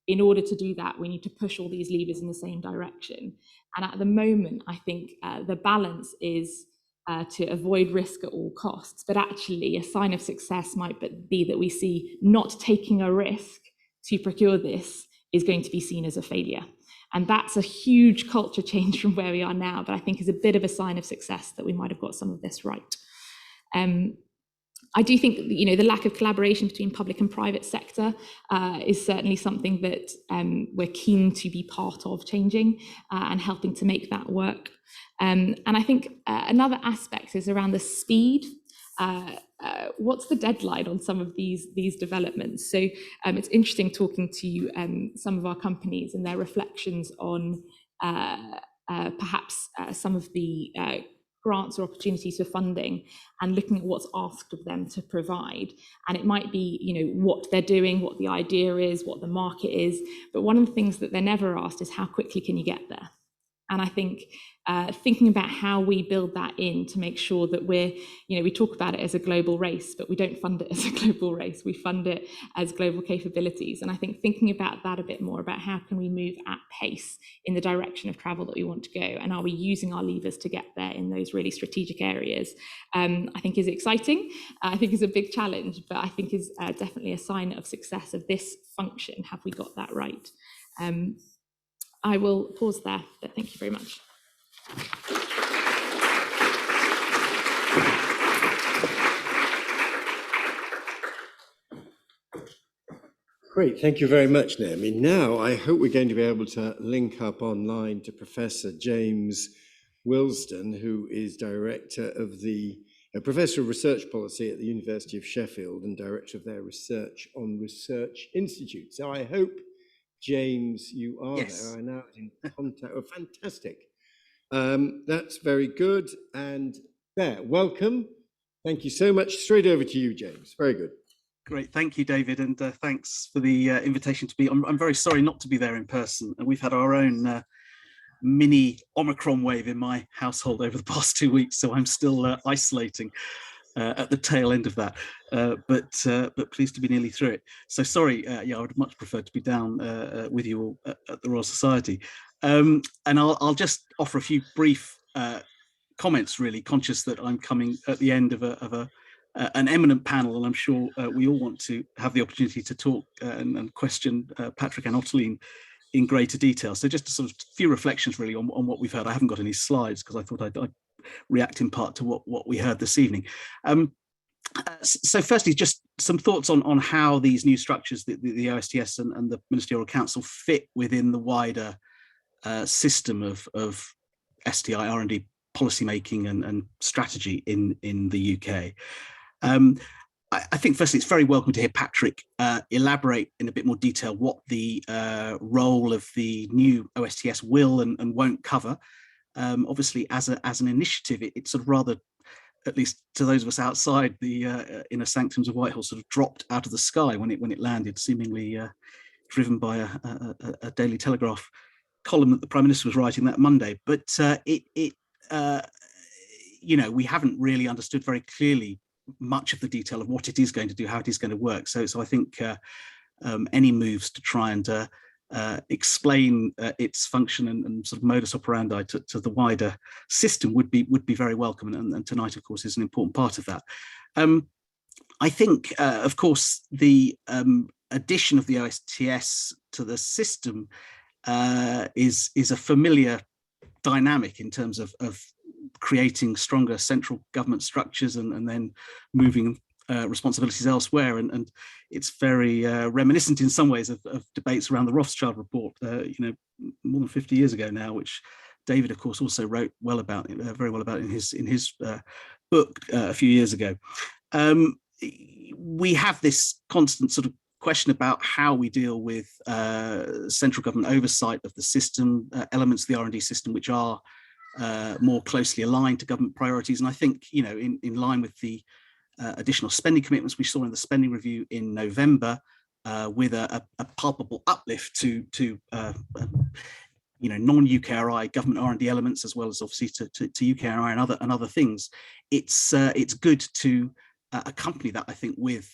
in order to do that, we need to push all these levers in the same direction. And at the moment, I think the balance is to avoid risk at all costs. But actually, a sign of success might be that we see not taking a risk to procure this is going to be seen as a failure. And that's a huge culture change from where we are now, but I think is a bit of a sign of success that we might have got some of this right. I do think the lack of collaboration between public and private sector is certainly something that we're keen to be part of changing and helping to make that work. And I think another aspect is around the speed. What's the deadline on some of these developments? So it's interesting talking to some of our companies and their reflections on perhaps some of the grants or opportunities for funding, and looking at what's asked of them to provide. And it might be, what they're doing, what the idea is, what the market is. But one of the things that they're never asked is how quickly can you get there? And I think thinking about how we build that in to make sure that we talk about it as a global race, but we don't fund it as a global race. We fund it as global capabilities. And I think thinking about that a bit more, about how can we move at pace in the direction of travel that we want to go, and are we using our levers to get there in those really strategic areas, I think is exciting. I think is a big challenge, but I think is definitely a sign of success of this function. Have we got that right? I will pause there, but thank you very much. Great, thank you very much, Naomi. Now, I hope we're going to be able to link up online to Professor James Wilsdon, who is Professor of Research Policy at the University of Sheffield and Director of their Research on Research Institute. So I hope, James, you are there. I'm now in contact. Oh, fantastic. That's very good. And there, welcome. Thank you so much. Straight over to you, James. Very good. Great, thank you, David, and thanks for the invitation to be. I'm very sorry not to be there in person, and we've had our own mini Omicron wave in my household over the past 2 weeks, so I'm still isolating at the tail end of that, but pleased to be nearly through it. So sorry, yeah, I would much prefer to be down with you all at the Royal Society, and I'll just offer a few brief comments, really conscious that I'm coming at the end of an eminent panel, and I'm sure we all want to have the opportunity to talk and question Patrick and Ottoline in greater detail. So just a sort of few reflections really on what we've heard. I haven't got any slides because I thought I'd react in part to what we heard this evening. So firstly, just some thoughts on how these new structures, the OSTS and the Ministerial Council, fit within the wider system of STI R&D policymaking and strategy in the UK. I think firstly it's very welcome to hear Patrick elaborate in a bit more detail what the role of the new OSTS will and won't cover. Obviously, as an initiative, it's sort of rather, at least to those of us outside the inner sanctums of Whitehall, sort of dropped out of the sky when it landed, seemingly driven by a Daily Telegraph column that the Prime Minister was writing that Monday. But you know, we haven't really understood very clearly much of the detail of what it is going to do, how it is going to work. So I think any moves to try and explain its function and sort of modus operandi to the wider system would be very welcome, and tonight, of course, is an important part of that. I think, of course, the addition of the OSTS to the system is a familiar dynamic in terms of creating stronger central government structures and then moving responsibilities elsewhere, and it's very reminiscent in some ways of debates around the Rothschild report, you know, more than 50 years ago now, which David, of course, also wrote very well about in his book a few years ago. We have this constant sort of question about how we deal with central government oversight of the system, elements of the R&D system which are more closely aligned to government priorities. And I think, you know, in line with the additional spending commitments we saw in the spending review in November, with a palpable uplift to you know, non-UKRI government R&D elements, as well as obviously to UKRI and other things, it's good to accompany that, I think, with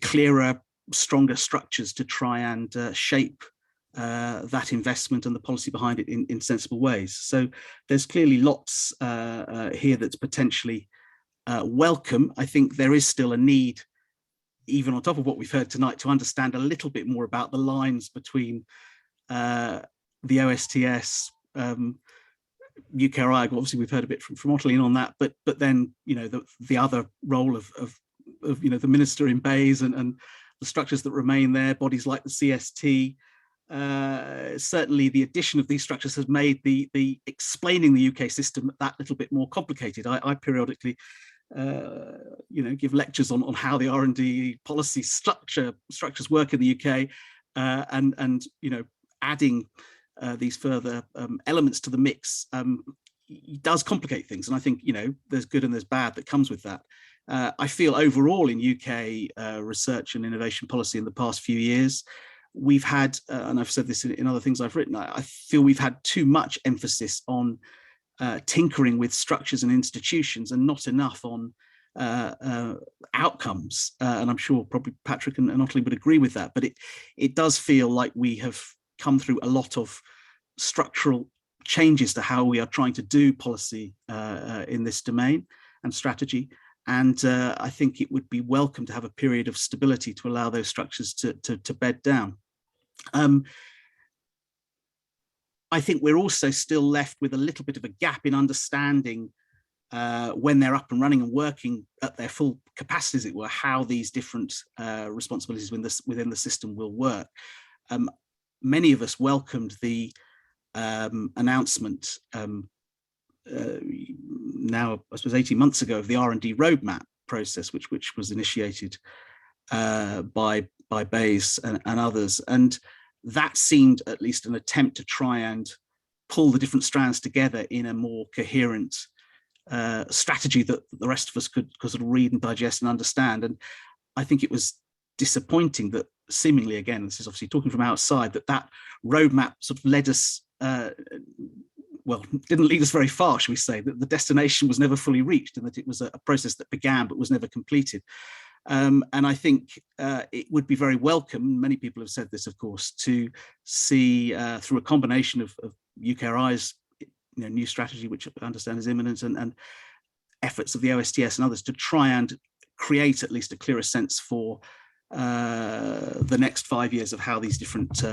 clearer, stronger structures to try and shape that investment and the policy behind it in sensible ways. So there's clearly lots here that's potentially welcome. I think there is still a need, even on top of what we've heard tonight, to understand a little bit more about the lines between the OSTS, UKRI. Obviously, we've heard a bit from Ottoline on that, but then, you know, the other role of you know, the minister in Bays and the structures that remain there, bodies like the CST. Certainly the addition of these structures has made the explaining the UK system that little bit more complicated. I periodically you know, give lectures on how the R&D policy structures work in the UK, and you know, adding these further elements to the mix does complicate things, and I think, you know, there's good and there's bad that comes with that. I feel overall in UK research and innovation policy in the past few years, we've had, and I've said this in other things I've written, I feel we've had too much emphasis on tinkering with structures and institutions and not enough on outcomes. And I'm sure probably Patrick and Ottoline would agree with that, but it does feel like we have come through a lot of structural changes to how we are trying to do policy in this domain and strategy. And I think it would be welcome to have a period of stability to allow those structures to bed down. I think we're also still left with a little bit of a gap in understanding when they're up and running and working at their full capacity, as it were, how these different responsibilities within the system will work. Many of us welcomed the announcement now, I suppose, 18 months ago, of the R&D roadmap process, which was initiated by Bays and others, and that seemed at least an attempt to try and pull the different strands together in a more coherent strategy that the rest of us could sort of read and digest and understand. And I think it was disappointing that seemingly, again, this is obviously talking from outside, that roadmap sort of led us, well, didn't lead us very far, shall we say, that the destination was never fully reached, and that it was a process that began but was never completed. And I think it would be very welcome, many people have said this, of course, to see through a combination of UKRI's new strategy, which I understand is imminent, and efforts of the OSTS and others to try and create at least a clearer sense for the next 5 years of how these different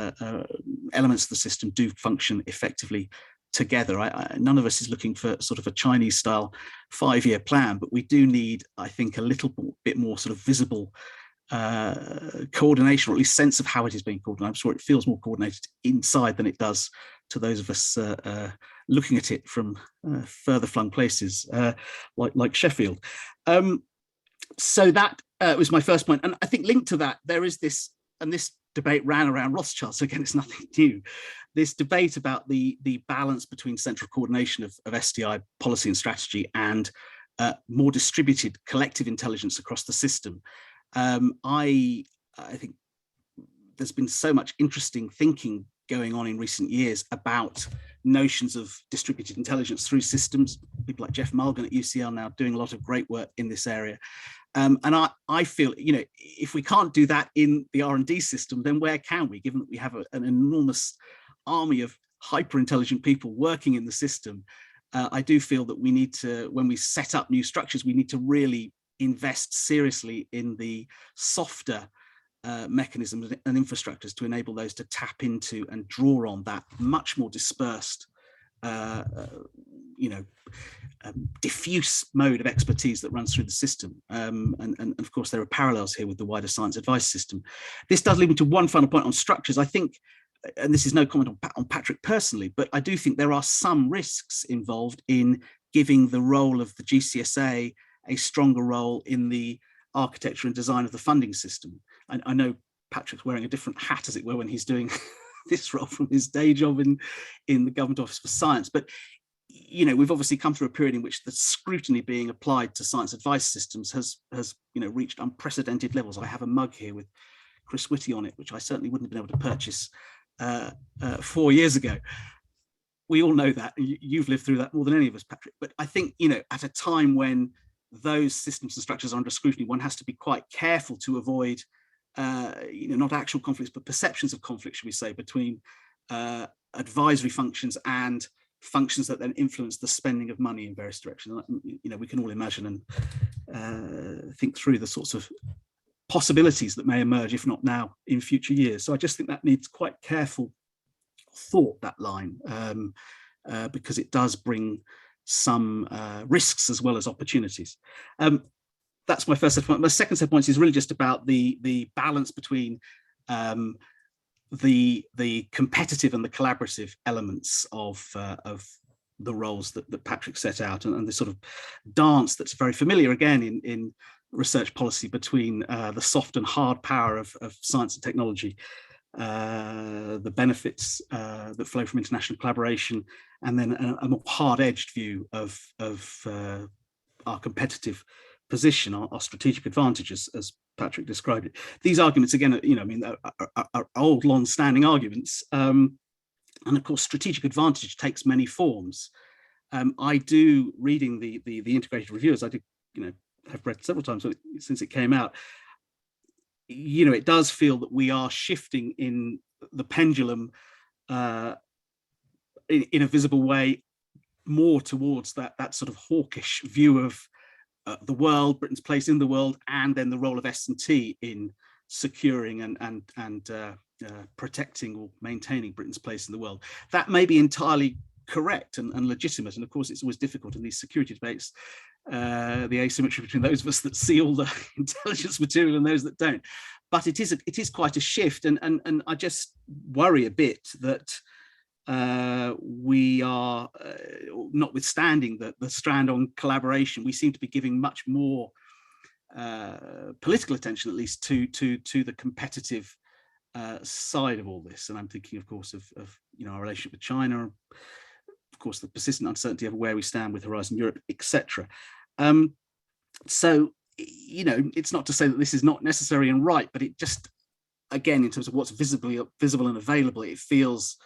elements of the system do function effectively together. None of us is looking for sort of a Chinese style 5-year plan, but we do need, I think, a little bit more sort of visible coordination, or at least sense of how it is being coordinated. I'm sure it feels more coordinated inside than it does to those of us looking at it from further flung places like Sheffield. So that was my first point. And I think linked to that, there is this, and this debate ran around Rothschild, so again, it's nothing new, this debate about the balance between central coordination of SDI policy and strategy and more distributed collective intelligence across the system. I think there's been so much interesting thinking going on in recent years about notions of distributed intelligence through systems. People like Jeff Mulgan at UCL now doing a lot of great work in this area. And I feel, if we can't do that in the R&D system, then where can we, given that we have an enormous army of hyper intelligent people working in the system? I do feel that we need to, when we set up new structures, we need to really invest seriously in the softer mechanisms and infrastructures to enable those to tap into and draw on that much more dispersed, diffuse mode of expertise that runs through the system. And of course, there are parallels here with the wider science advice system. This does lead me to one final point on structures. I think, and this is no comment on Patrick personally, but I do think there are some risks involved in giving the role of the GCSA a stronger role in the architecture and design of the funding system. I know Patrick's wearing a different hat, as it were, when he's doing this role from his day job in the Government Office for Science. But we've obviously come through a period in which the scrutiny being applied to science advice systems has reached unprecedented levels. I have a mug here with Chris Whitty on it, which I certainly wouldn't have been able to purchase 4 years ago. We all know that. You've lived through that more than any of us, Patrick. But I think, at a time when those systems and structures are under scrutiny, one has to be quite careful to avoid, not actual conflicts, but perceptions of conflict, should we say, between advisory functions and functions that then influence the spending of money in various directions. We can all imagine and think through the sorts of possibilities that may emerge, if not now, in future years. So I just think that needs quite careful thought, that line, because it does bring some risks as well as opportunities. That's my first set point. My second set point is really just about the balance between the competitive and the collaborative elements of the roles that Patrick set out, and the sort of dance that's very familiar again in research policy between the soft and hard power of science and technology, the benefits that flow from international collaboration, and then a more hard-edged view of our competitive position, our strategic advantages, as Patrick described it. These arguments, again, are old, long-standing arguments, and of course, strategic advantage takes many forms. I do, reading the integrated review, as I did, have read several times since it came out. It does feel that we are shifting in the pendulum in a visible way more towards that sort of hawkish view of the world, Britain's place in the world, and then the role of S&T in securing and protecting or maintaining Britain's place in the world. That may be entirely correct and legitimate, and of course it's always difficult in these security debates, the asymmetry between those of us that see all the intelligence material and those that don't. But it is quite a shift, and I just worry a bit that we are, notwithstanding the strand on collaboration, we seem to be giving much more political attention, at least, to the competitive side of all this. And I'm thinking, of course, of our relationship with China, of course, the persistent uncertainty of where we stand with Horizon Europe, etc. So, you know, it's not to say that this is not necessary and right, but it just, again, in terms of what's visible and available, it feels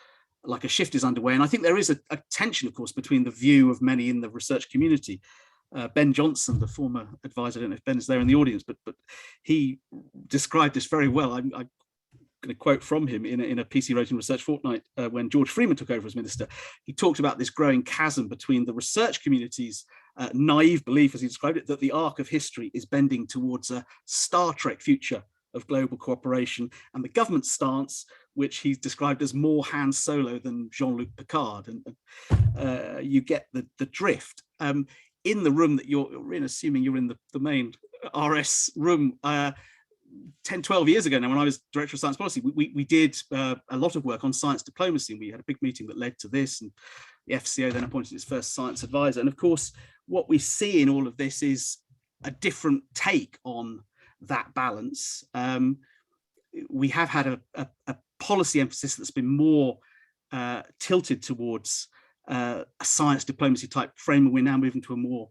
like a shift is underway. And I think there is a tension, of course, between the view of many in the research community. Ben Johnson, the former advisor, I don't know if Ben is there in the audience, but he described this very well. I'm going to quote from him in a piece he wrote in Research Fortnight when George Freeman took over as minister. He talked about this growing chasm between the research community's naive belief, as he described it, that the arc of history is bending towards a Star Trek future of global cooperation, and the government stance, which he's described as more Han Solo than Jean-Luc Picard. And you get the drift. In the room that you're in, assuming you're in the main RS room, 10, 12 years ago now, when I was Director of Science Policy, we did a lot of work on science diplomacy, and we had a big meeting that led to this, and the FCO then appointed its first science advisor. And of course, what we see in all of this is a different take on that balance. We have had a policy emphasis that's been more tilted towards a science diplomacy type frame, and we're now moving to a more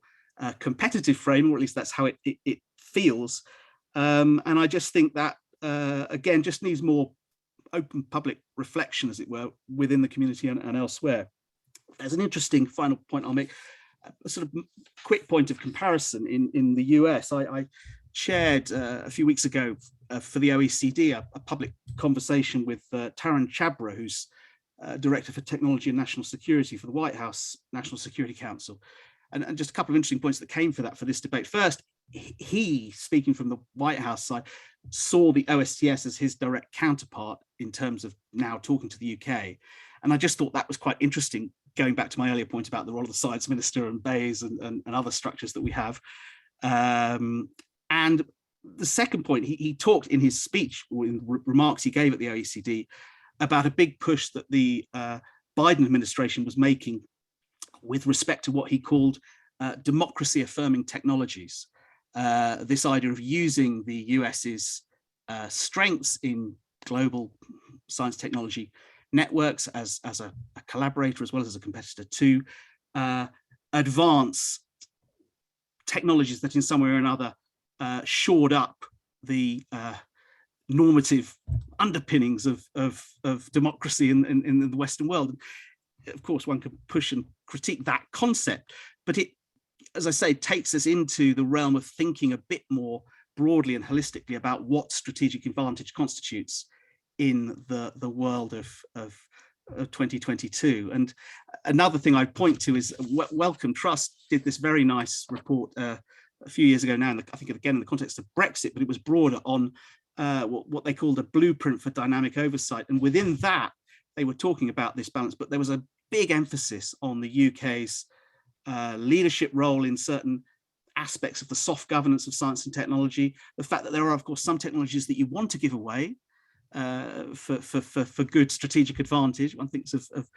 competitive frame, or at least that's how it feels. And I just think that, again, just needs more open public reflection, as it were, within the community and elsewhere. There's an interesting final point I'll make, a sort of quick point of comparison in the US. I chaired a few weeks ago for the OECD a public conversation with Taran Chabra, who's Director for Technology and National Security for the White House National Security Council. And just a couple of interesting points that came for this debate. First, he, speaking from the White House side, saw the OSTS as his direct counterpart in terms of now talking to the UK. And I just thought that was quite interesting, going back to my earlier point about the role of the Science Minister and BEIS and other structures that we have. And the second point, he talked in his speech, or in remarks he gave at the OECD, about a big push that the Biden administration was making with respect to what he called democracy affirming technologies. This idea of using the US's strengths in global science technology networks as a collaborator as well as a competitor to advance technologies that in some way or another shored up the normative underpinnings of democracy in the Western world. Of course, one can push and critique that concept, but it, as I say, takes us into the realm of thinking a bit more broadly and holistically about what strategic advantage constitutes in the world of 2022. And another thing I'd point to is Wellcome Trust did this very nice report a few years ago now, I think again in the context of Brexit, but it was broader on what they called a blueprint for dynamic oversight. And within that, they were talking about this balance, but there was a big emphasis on the UK's leadership role in certain aspects of the soft governance of science and technology, the fact that there are, of course, some technologies that you want to give away for good strategic advantage. One thinks of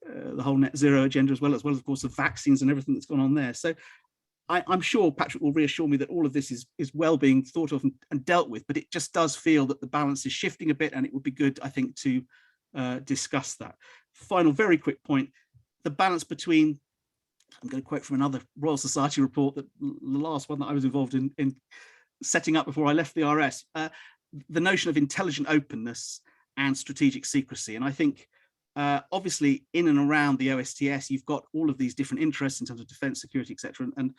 the whole net zero agenda as well, of course, of vaccines and everything that's gone on there. So I'm sure Patrick will reassure me that all of this is well being thought of and dealt with, but it just does feel that the balance is shifting a bit, and it would be good, I think, to discuss that. Final, very quick point, the balance between, I'm going to quote from another Royal Society report, that the last one that I was involved in setting up before I left the RS, the notion of intelligent openness and strategic secrecy. And I think, obviously, in and around the OSTS, you've got all of these different interests in terms of defense, security, etc. And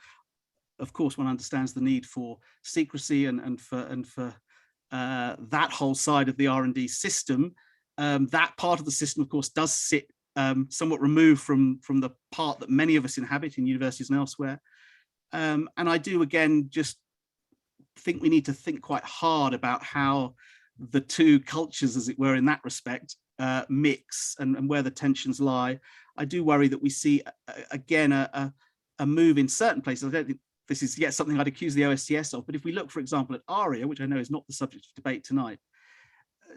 of course, one understands the need for secrecy and for that whole side of the R&D system. That part of the system, of course, does sit somewhat removed from the part that many of us inhabit in universities and elsewhere. And I do, again, just think we need to think quite hard about how the two cultures, as it were, in that respect, mix and where the tensions lie. I do worry that we see, again, a move in certain places. I don't think this is yet something I'd accuse the OSTS of, but if we look, for example, at ARIA, which I know is not the subject of debate tonight,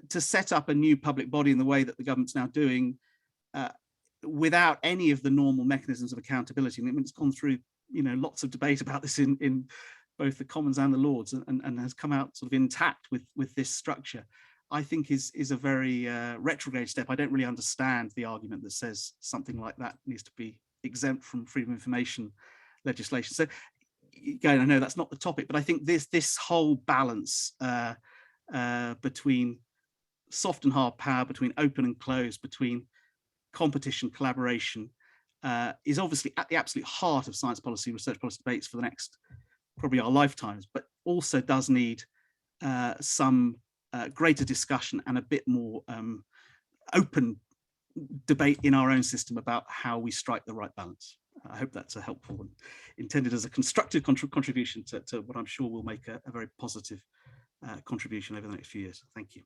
to set up a new public body in the way that the government's now doing, without any of the normal mechanisms of accountability. I mean, it's gone through, lots of debate about this in both the Commons and the Lords, and has come out sort of intact with this structure. I think is a very retrograde step. I don't really understand the argument that says something like that needs to be exempt from freedom of information legislation. So again, I know that's not the topic, but I think this whole balance between soft and hard power, between open and closed, between competition, collaboration, is obviously at the absolute heart of science policy, research policy debates for the next, probably our lifetimes, but also does need some greater discussion and a bit more open debate in our own system about how we strike the right balance. I hope that's a helpful and intended as a constructive contribution to what I'm sure will make a very positive contribution over the next few years. Thank you.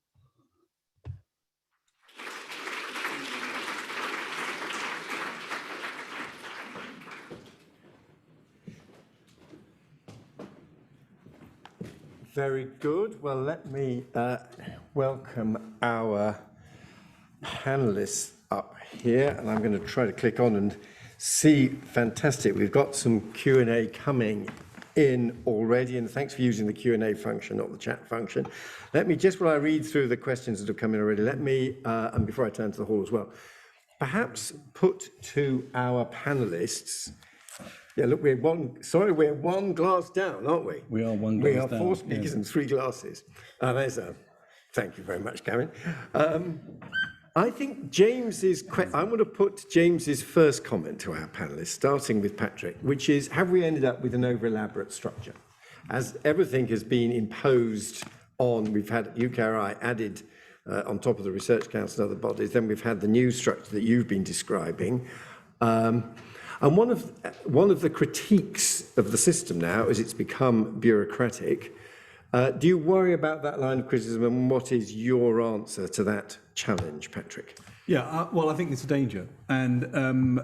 Very good. Well, let me welcome our panelists up here, and I'm going to try to click on and see. Fantastic. We've got some Q&A coming in already, and thanks for using the Q&A function, not the chat function. Let me, just while I read through the questions that have come in already, let me, and before I turn to the hall as well, perhaps put to our panelists. Yeah, look, we're one glass down, aren't we? We are one glass down. We are 4 speakers and 3 glasses. Thank you very much, Karen. I think I want to put James's first comment to our panelists, starting with Patrick, which is, have we ended up with an over-elaborate structure? As everything has been imposed on, we've had UKRI added on top of the Research Council and other bodies, then we've had the new structure that you've been describing. And one of the critiques of the system now is it's become bureaucratic. Do you worry about that line of criticism, and what is your answer to that challenge, Patrick? Yeah, well, I think it's a danger, and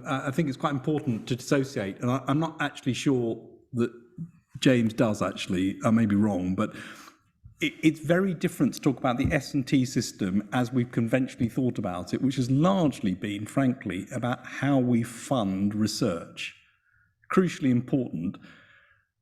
I think it's quite important to dissociate, and I'm not actually sure that James does actually, I may be wrong, but it's very different to talk about the S&T system as we've conventionally thought about it, which has largely been, frankly, about how we fund research. Crucially important,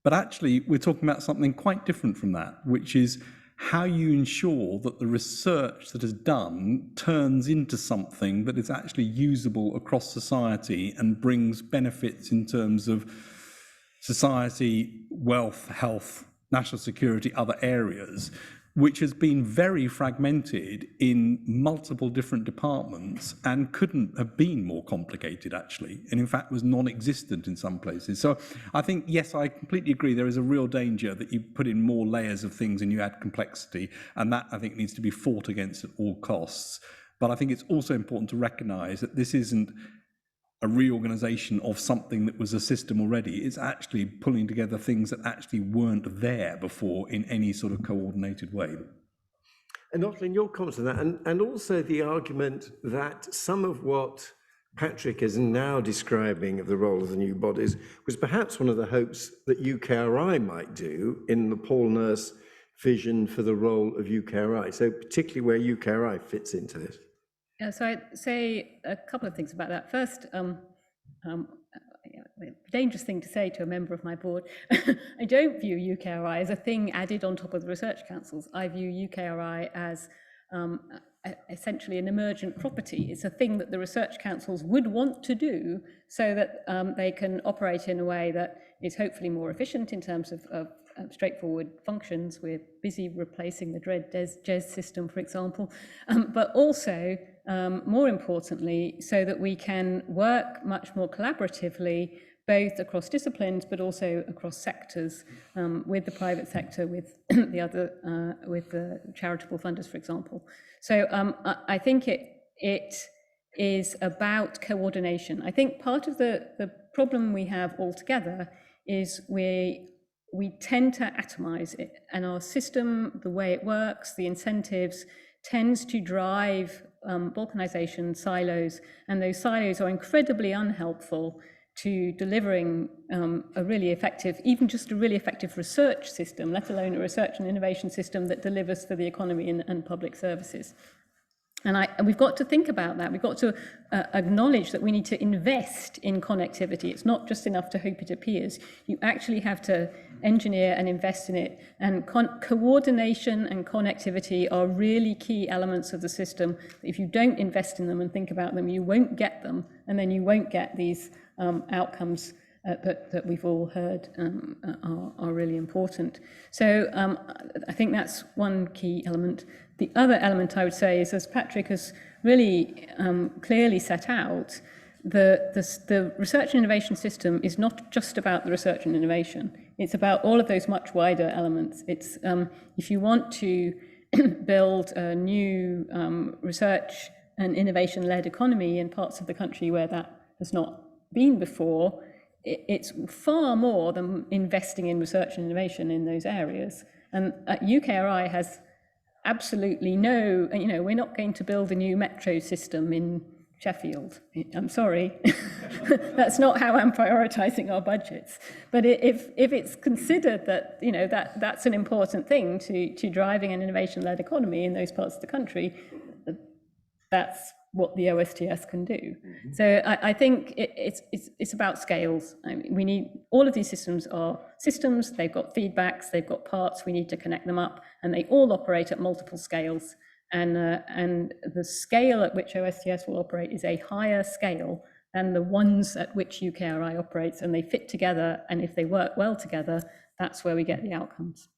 but actually we're talking about something quite different from that, which is how you ensure that the research that is done turns into something that is actually usable across society and brings benefits in terms of society, wealth, health, national security, other areas, which has been very fragmented in multiple different departments and couldn't have been more complicated, actually, and in fact was non-existent in some places. So I think, yes, I completely agree, there is a real danger that you put in more layers of things and you add complexity, and that, I think, needs to be fought against at all costs. But I think it's also important to recognise that this isn't a reorganisation of something that was a system already. It's actually pulling together things that actually weren't there before in any sort of coordinated way. And Ottoline, your comments on that, and also the argument that some of what Patrick is now describing of the role of the new bodies was perhaps one of the hopes that UKRI might do in the Paul Nurse vision for the role of UKRI, so particularly where UKRI fits into this. Yeah, so I'd say a couple of things about that. First, dangerous thing to say to a member of my board. I don't view UKRI as a thing added on top of the research councils. I view UKRI as essentially an emergent property. It's a thing that the research councils would want to do so that they can operate in a way that is hopefully more efficient in terms of straightforward functions. We're busy replacing the dread JES system, for example, but also, more importantly, so that we can work much more collaboratively, both across disciplines, but also across sectors, with the private sector, with the other, with the charitable funders, for example. So I think it is about coordination. I think part of the problem we have altogether is we tend to atomize it, and our system, the way it works, the incentives, tends to drive balkanization, silos, and those silos are incredibly unhelpful to delivering a really effective, even just a really effective research system, let alone a research and innovation system that delivers for the economy and public services. And we've got to think about that. We've got to acknowledge that we need to invest in connectivity. It's not just enough to hope it appears. You actually have to engineer and invest in it. And coordination and connectivity are really key elements of the system. If you don't invest in them and think about them, you won't get them, and then you won't get these outcomes that we've all heard are really important. So I think that's one key element. The other element I would say is, as Patrick has really clearly set out, the research and innovation system is not just about the research and innovation. It's about all of those much wider elements. It's if you want to build a new research and innovation-led economy in parts of the country where that has not been before, it's far more than investing in research and innovation in those areas. And UKRI has absolutely no, we're not going to build a new metro system in Sheffield. I'm sorry, that's not how I'm prioritising our budgets. But if it's considered that, that's an important thing to driving an innovation-led economy in those parts of the country, that's what the OSTS can do. Mm-hmm. So I think it's about scales. I mean, we need, all of these systems are systems, they've got feedbacks, they've got parts, we need to connect them up, and they all operate at multiple scales. And the scale at which OSTS will operate is a higher scale than the ones at which UKRI operates, and they fit together, and if they work well together, that's where we get the outcomes.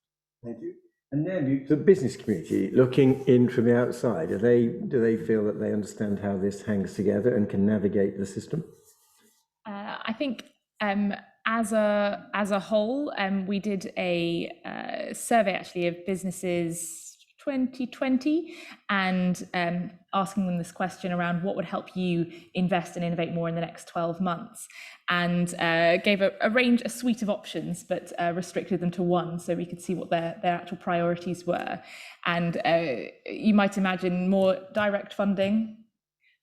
Thank you. And then the business community, looking in from the outside, do they feel that they understand how this hangs together and can navigate the system? I think as a whole, we did a survey actually of businesses 2020 and asking them this question around what would help you invest and innovate more in the next 12 months, and gave a suite of options, but restricted them to one so we could see what their actual priorities were. And you might imagine more direct funding,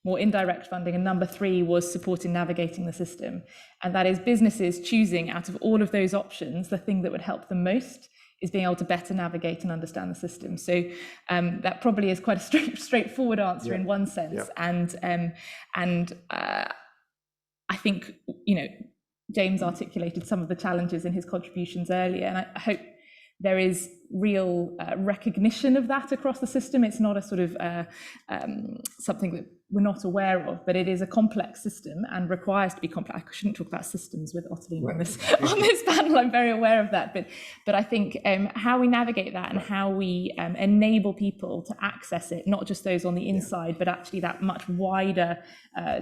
more indirect funding, and number 3 was supporting navigating the system. And that is businesses choosing out of all of those options, the thing that would help them most is being able to better navigate and understand the system. So that probably is quite a straightforward answer in one sense. And I think, James articulated some of the challenges in his contributions earlier, and I hope there is real recognition of that across the system. It's not a sort of something that we're not aware of, but it is a complex system and requires to be complex. I shouldn't talk about systems with Ottoline on this panel. I'm very aware of that, but I think how we navigate that and how we enable people to access it, not just those on the inside, but actually that much wider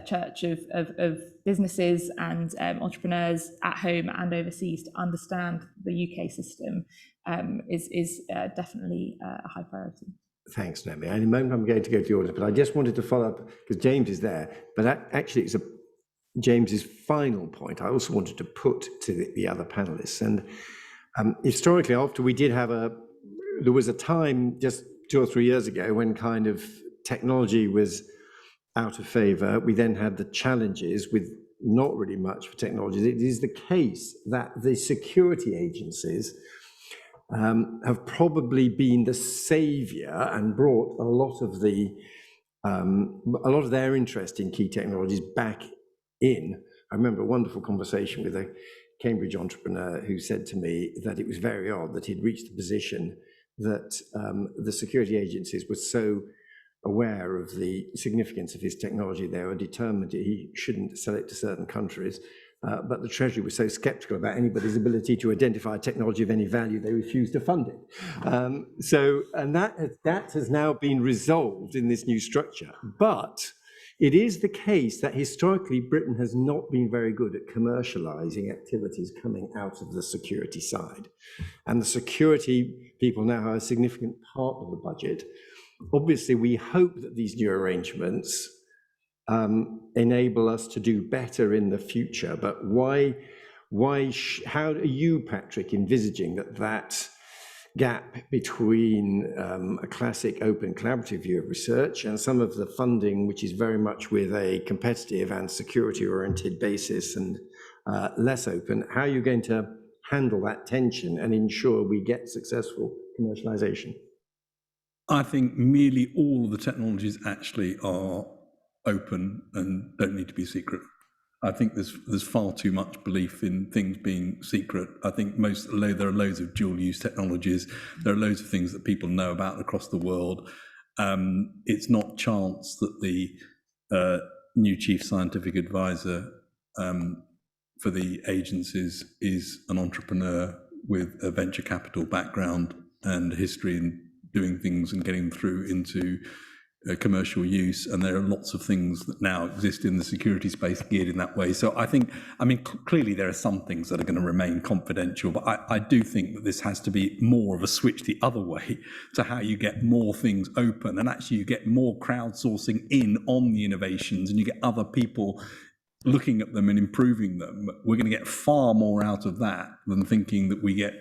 church of businesses and entrepreneurs at home and overseas to understand the UK system is definitely a high priority. Thanks, Naomi. In a moment I'm going to go to the audience, but I just wanted to follow up because James is there. But actually, it's James's final point I also wanted to put to the other panelists. And historically, after we did have there was a time just 2 or 3 years ago when kind of technology was out of favour. We then had the challenges with not really much for technology. It is the case that the security agencies have probably been the saviour and brought a lot of their interest in key technologies back in. I remember a wonderful conversation with a Cambridge entrepreneur who said to me that it was very odd that he'd reached the position that the security agencies were so aware of the significance of his technology. They were determined that he shouldn't sell it to certain countries. But the Treasury was so sceptical about anybody's ability to identify technology of any value, they refused to fund it. And that has now been resolved in this new structure. But it is the case that historically Britain has not been very good at commercializing activities coming out of the security side. And the security people now have a significant part of the budget. Obviously, we hope that these new arrangements enable us to do better in the future. But how are you, Patrick, envisaging that gap between a classic open collaborative view of research and some of the funding, which is very much with a competitive and security-oriented basis and less open? How are you going to handle that tension and ensure we get successful commercialization? I think merely all of the technologies actually are open and don't need to be secret. I think there's far too much belief in things being secret. I think there are loads of dual use technologies. There are loads of things that people know about across the world. It's not chance that the new chief scientific advisor for the agencies is an entrepreneur with a venture capital background and history in doing things and getting through into commercial use, and there are lots of things that now exist in the security space geared in that way. So I mean, clearly there are some things that are going to remain confidential, but I do think that this has to be more of a switch the other way to how you get more things open, and actually you get more crowdsourcing in on the innovations, and you get other people looking at them and improving them. We're going to get far more out of that than thinking that we get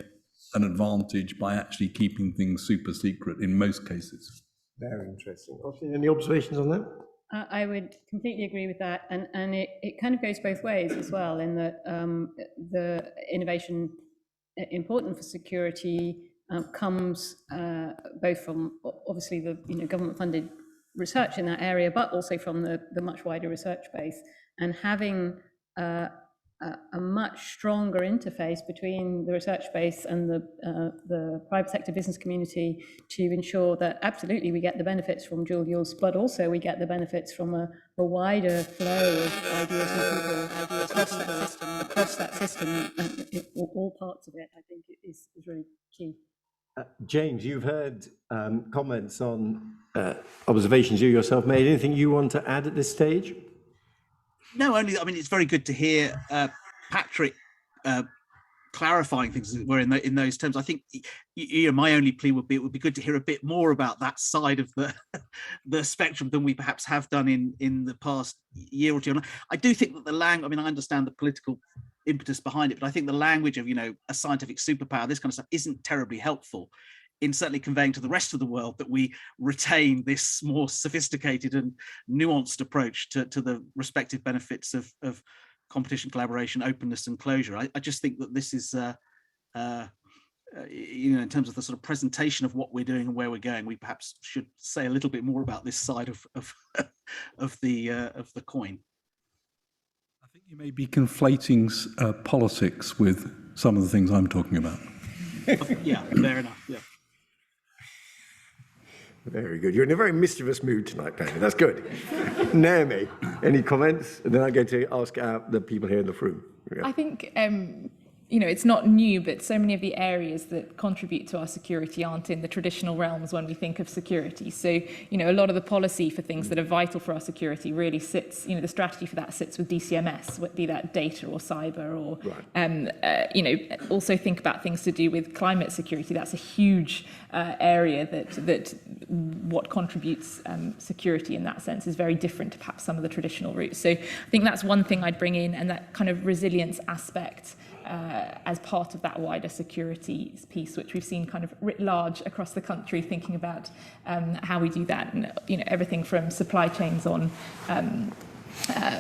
an advantage by actually keeping things super secret in most cases. Very interesting. Ottoline, any observations on that? I would completely agree with that, and it kind of goes both ways as well, in that the innovation important for security comes both from obviously the government-funded research in that area, but also from the much wider research base, and having a much stronger interface between the research base and the private sector business community to ensure that absolutely we get the benefits from dual use, but also we get the benefits from a wider flow of ideas and people across that system, all parts of it. I think is really key. James, you've heard comments on observations you yourself made. Anything you want to add at this stage? No, only, I mean, it's very good to hear Patrick clarifying things as it were in those terms. I think my only plea would be it would be good to hear a bit more about that side of the spectrum than we perhaps have done in the past year or two. And I do think that I mean, I understand the political impetus behind it, but I think the language of a scientific superpower, this kind of stuff, isn't terribly helpful in certainly conveying to the rest of the world that we retain this more sophisticated and nuanced approach to the respective benefits of competition, collaboration, openness, and closure. I just think that this is, in terms of the sort of presentation of what we're doing and where we're going, we perhaps should say a little bit more about this side of the coin. I think you may be conflating politics with some of the things I'm talking about. Yeah, fair enough. Yeah. Very good. You're in a very mischievous mood tonight, Penny. That's good. Naomi, any comments? And then I'm going to ask the people here in the room. Yeah. I think, it's not new, but so many of the areas that contribute to our security aren't in the traditional realms when we think of security. So, a lot of the policy for things that are vital for our security really sits, the strategy for that sits with DCMS, be that data or cyber or, right. Also think about things to do with climate security. That's a huge area that what contributes security in that sense is very different to perhaps some of the traditional routes. So I think that's one thing I'd bring in, and that kind of resilience aspect as part of that wider security piece, which we've seen kind of writ large across the country, thinking about how we do that, and everything from supply chains on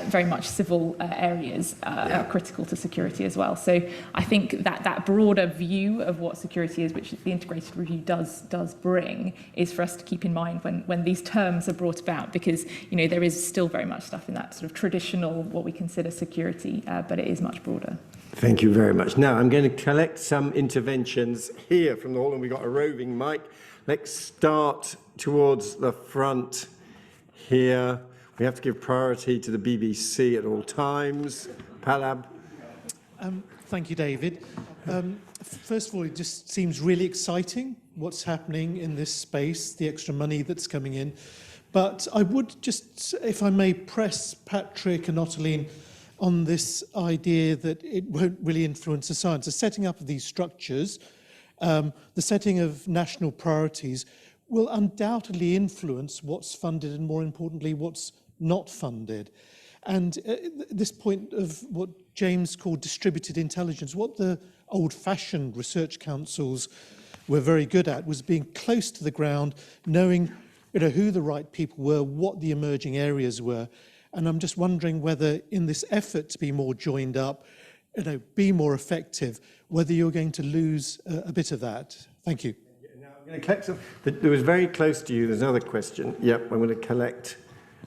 very much civil areas are critical to security as well. So I think that broader view of what security is, which the integrated review does bring, is for us to keep in mind when these terms are brought about, because there is still very much stuff in that sort of traditional what we consider security, but it is much broader. Thank you very much. Now I'm going to collect some interventions here from the hall, and we've got a roving mic. Let's start towards the front here. We have to give priority to the BBC at all times. Palab. Thank you, David. First of all, it just seems really exciting what's happening in this space, the extra money that's coming in. But I would just, if I may, press Patrick and Ottoline on this idea that it won't really influence the science. The setting up of these structures, the setting of national priorities will undoubtedly influence what's funded and, more importantly, what's not funded. And this point of what James called distributed intelligence, what the old-fashioned research councils were very good at was being close to the ground, knowing who the right people were, what the emerging areas were. And I'm just wondering whether in this effort to be more joined up, be more effective, whether you're going to lose a bit of that. Thank you. Now I'm going to collect some. There was very close to you. There's another question. Yep, I'm going to collect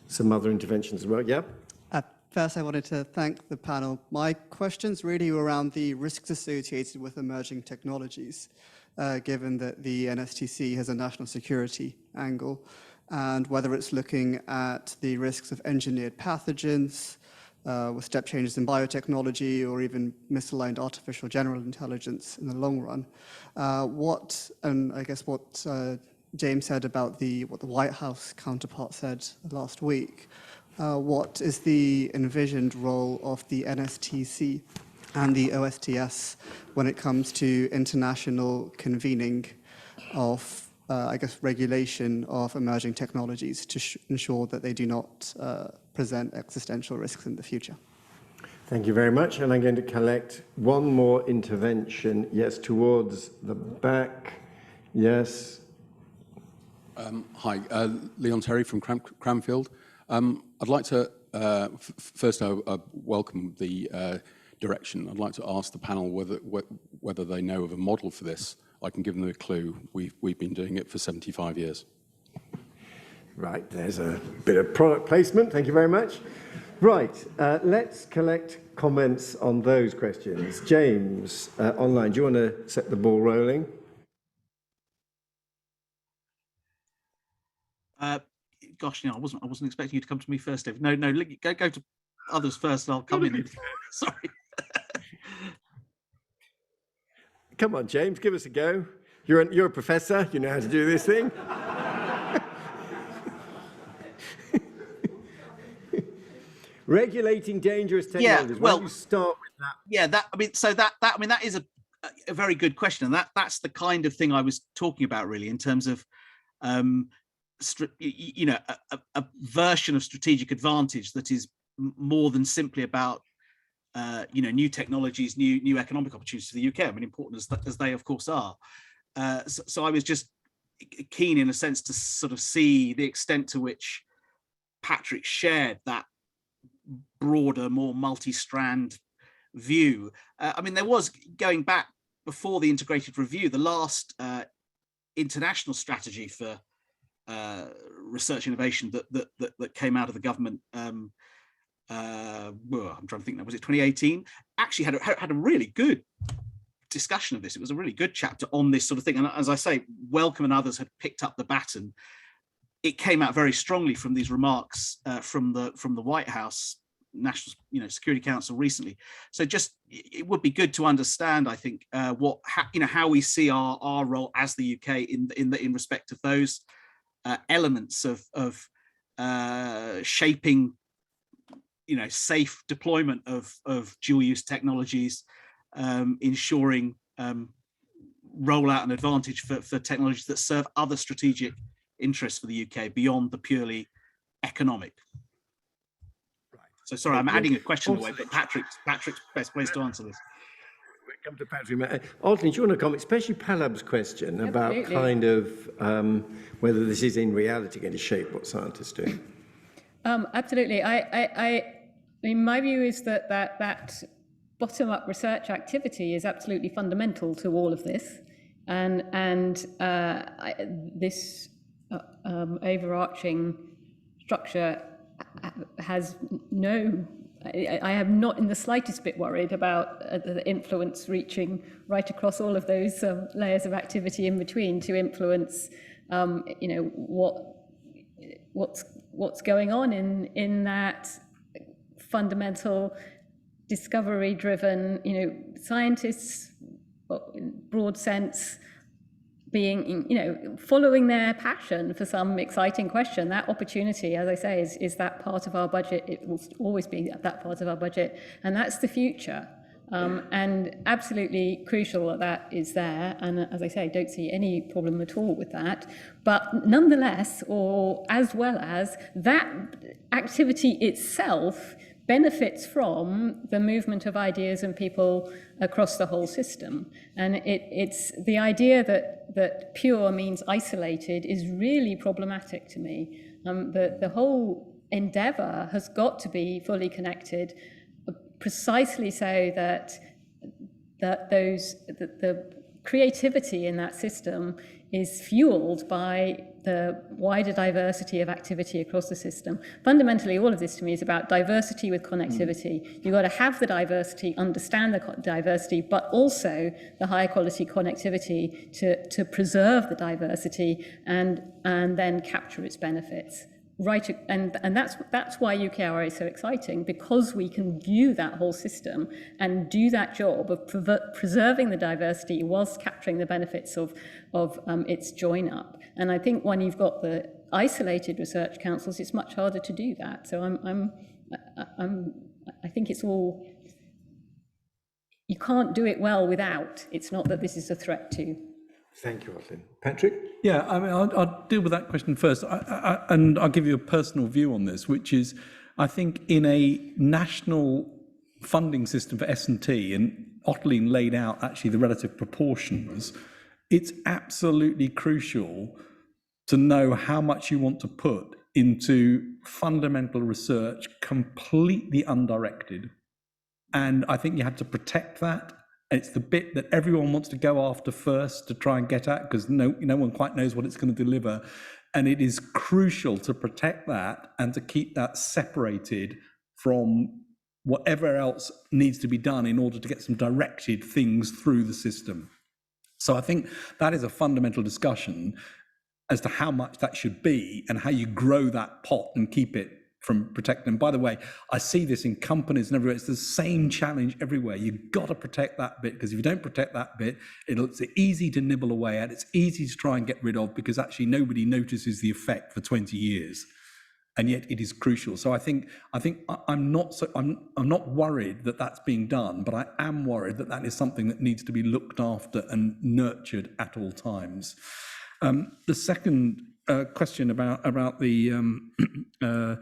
some other interventions as well. Yep. First, I wanted to thank the panel. My questions really were around the risks associated with emerging technologies, given that the NSTC has a national security angle, and whether it's looking at the risks of engineered pathogens, with step changes in biotechnology, or even misaligned artificial general intelligence in the long run. And I guess what James said about what the White House counterpart said last week, what is the envisioned role of the NSTC and the OSTS when it comes to international convening of, I guess, regulation of emerging technologies to ensure that they do not present existential risks in the future? Thank you very much. And I'm going to collect one more intervention. Yes, towards the back. Yes. Hi, Leon Terry from Cranfield. I'd like to first welcome the direction. I'd like to ask the panel whether they know of a model for this. I can give them a clue. We've been doing it for 75 years. Right, there's a bit of product placement. Thank you very much. Right, let's collect comments on those questions. James, online, do you want to set the ball rolling? Gosh, I wasn't expecting you to come to me first, Dave. No, go to others first, and I'll come in. Sorry. Come on, James, give us a go. You're a professor. You know how to do this thing. Regulating dangerous technologies. Why don't you start with that? Yeah, that is a very good question, and that's the kind of thing I was talking about, really, in terms of a version of strategic advantage that is more than simply about new technologies, new economic opportunities for the UK. I mean, important as they of course are. So I was just keen, in a sense, to sort of see the extent to which Patrick shared that broader, more multi-strand view. I mean, there was, going back before the integrated review, the last international strategy for research innovation that came out of the government. I'm trying to think now, was it 2018? Actually had a really good discussion of this. It was a really good chapter on this sort of thing. And as I say, Wellcome and others had picked up the baton. It came out very strongly from these remarks from the White House National Security Council recently. So just it would be good to understand, I think, how we see our role as the UK in respect of those elements of shaping safe deployment of dual-use technologies, ensuring rollout and advantage for technologies that serve other strategic interests for the UK beyond the purely economic. Right. So sorry, I'm adding a question away, but Patrick's best place to answer this. We'll come to Patrick. Ottoline, do you want to comment, especially Palab's question about kind of whether this is in reality going to shape what scientists do? Absolutely. I mean, my view is that bottom-up research activity is absolutely fundamental to all of this, and this overarching structure has no. I am not in the slightest bit worried about the influence reaching right across all of those layers of activity in between to influence, what's going on in that fundamental discovery-driven, scientists, in broad sense, being, following their passion for some exciting question. That opportunity, as I say, is that part of our budget. It will always be that part of our budget, and that's the future. And absolutely crucial that is there. And as I say, I don't see any problem at all with that. But nonetheless, or as well as, that activity itself benefits from the movement of ideas and people across the whole system. And it's the idea that pure means isolated is really problematic to me. The whole endeavor has got to be fully connected, precisely so that the creativity in that system is fueled by the wider diversity of activity across the system. Fundamentally, all of this to me is about diversity with connectivity. You've got to have the diversity, understand the diversity, but also the high quality connectivity to preserve the diversity and then capture its benefits. Right, and that's why UKRI is so exciting, because we can view that whole system and do that job of preserving the diversity whilst capturing the benefits of its join up. And I think when you've got the isolated research councils, it's much harder to do that. So I think it's all, you can't do it well without. It's not that this is a threat to. Thank you, Ottoline. Patrick? Yeah, I mean, I'll deal with that question first, and I'll give you a personal view on this, which is, I think in a national funding system for S&T, and Ottoline laid out actually the relative proportions, it's absolutely crucial to know how much you want to put into fundamental research completely undirected. And I think you have to protect that. It's the bit that everyone wants to go after first to try and get at, because no one quite knows what it's going to deliver. And it is crucial to protect that and to keep that separated from whatever else needs to be done in order to get some directed things through the system. So I think that is a fundamental discussion as to how much that should be and how you grow that pot and keep it from protecting them. By the way, I see this in companies and everywhere. It's the same challenge everywhere. You've got to protect that bit, because if you don't protect that bit, it's easy to nibble away at. It's easy to try and get rid of, because actually nobody notices the effect for 20 years. And yet it is crucial. So I think I'm not worried that that's being done, but I am worried that that is something that needs to be looked after and nurtured at all times. The second question about the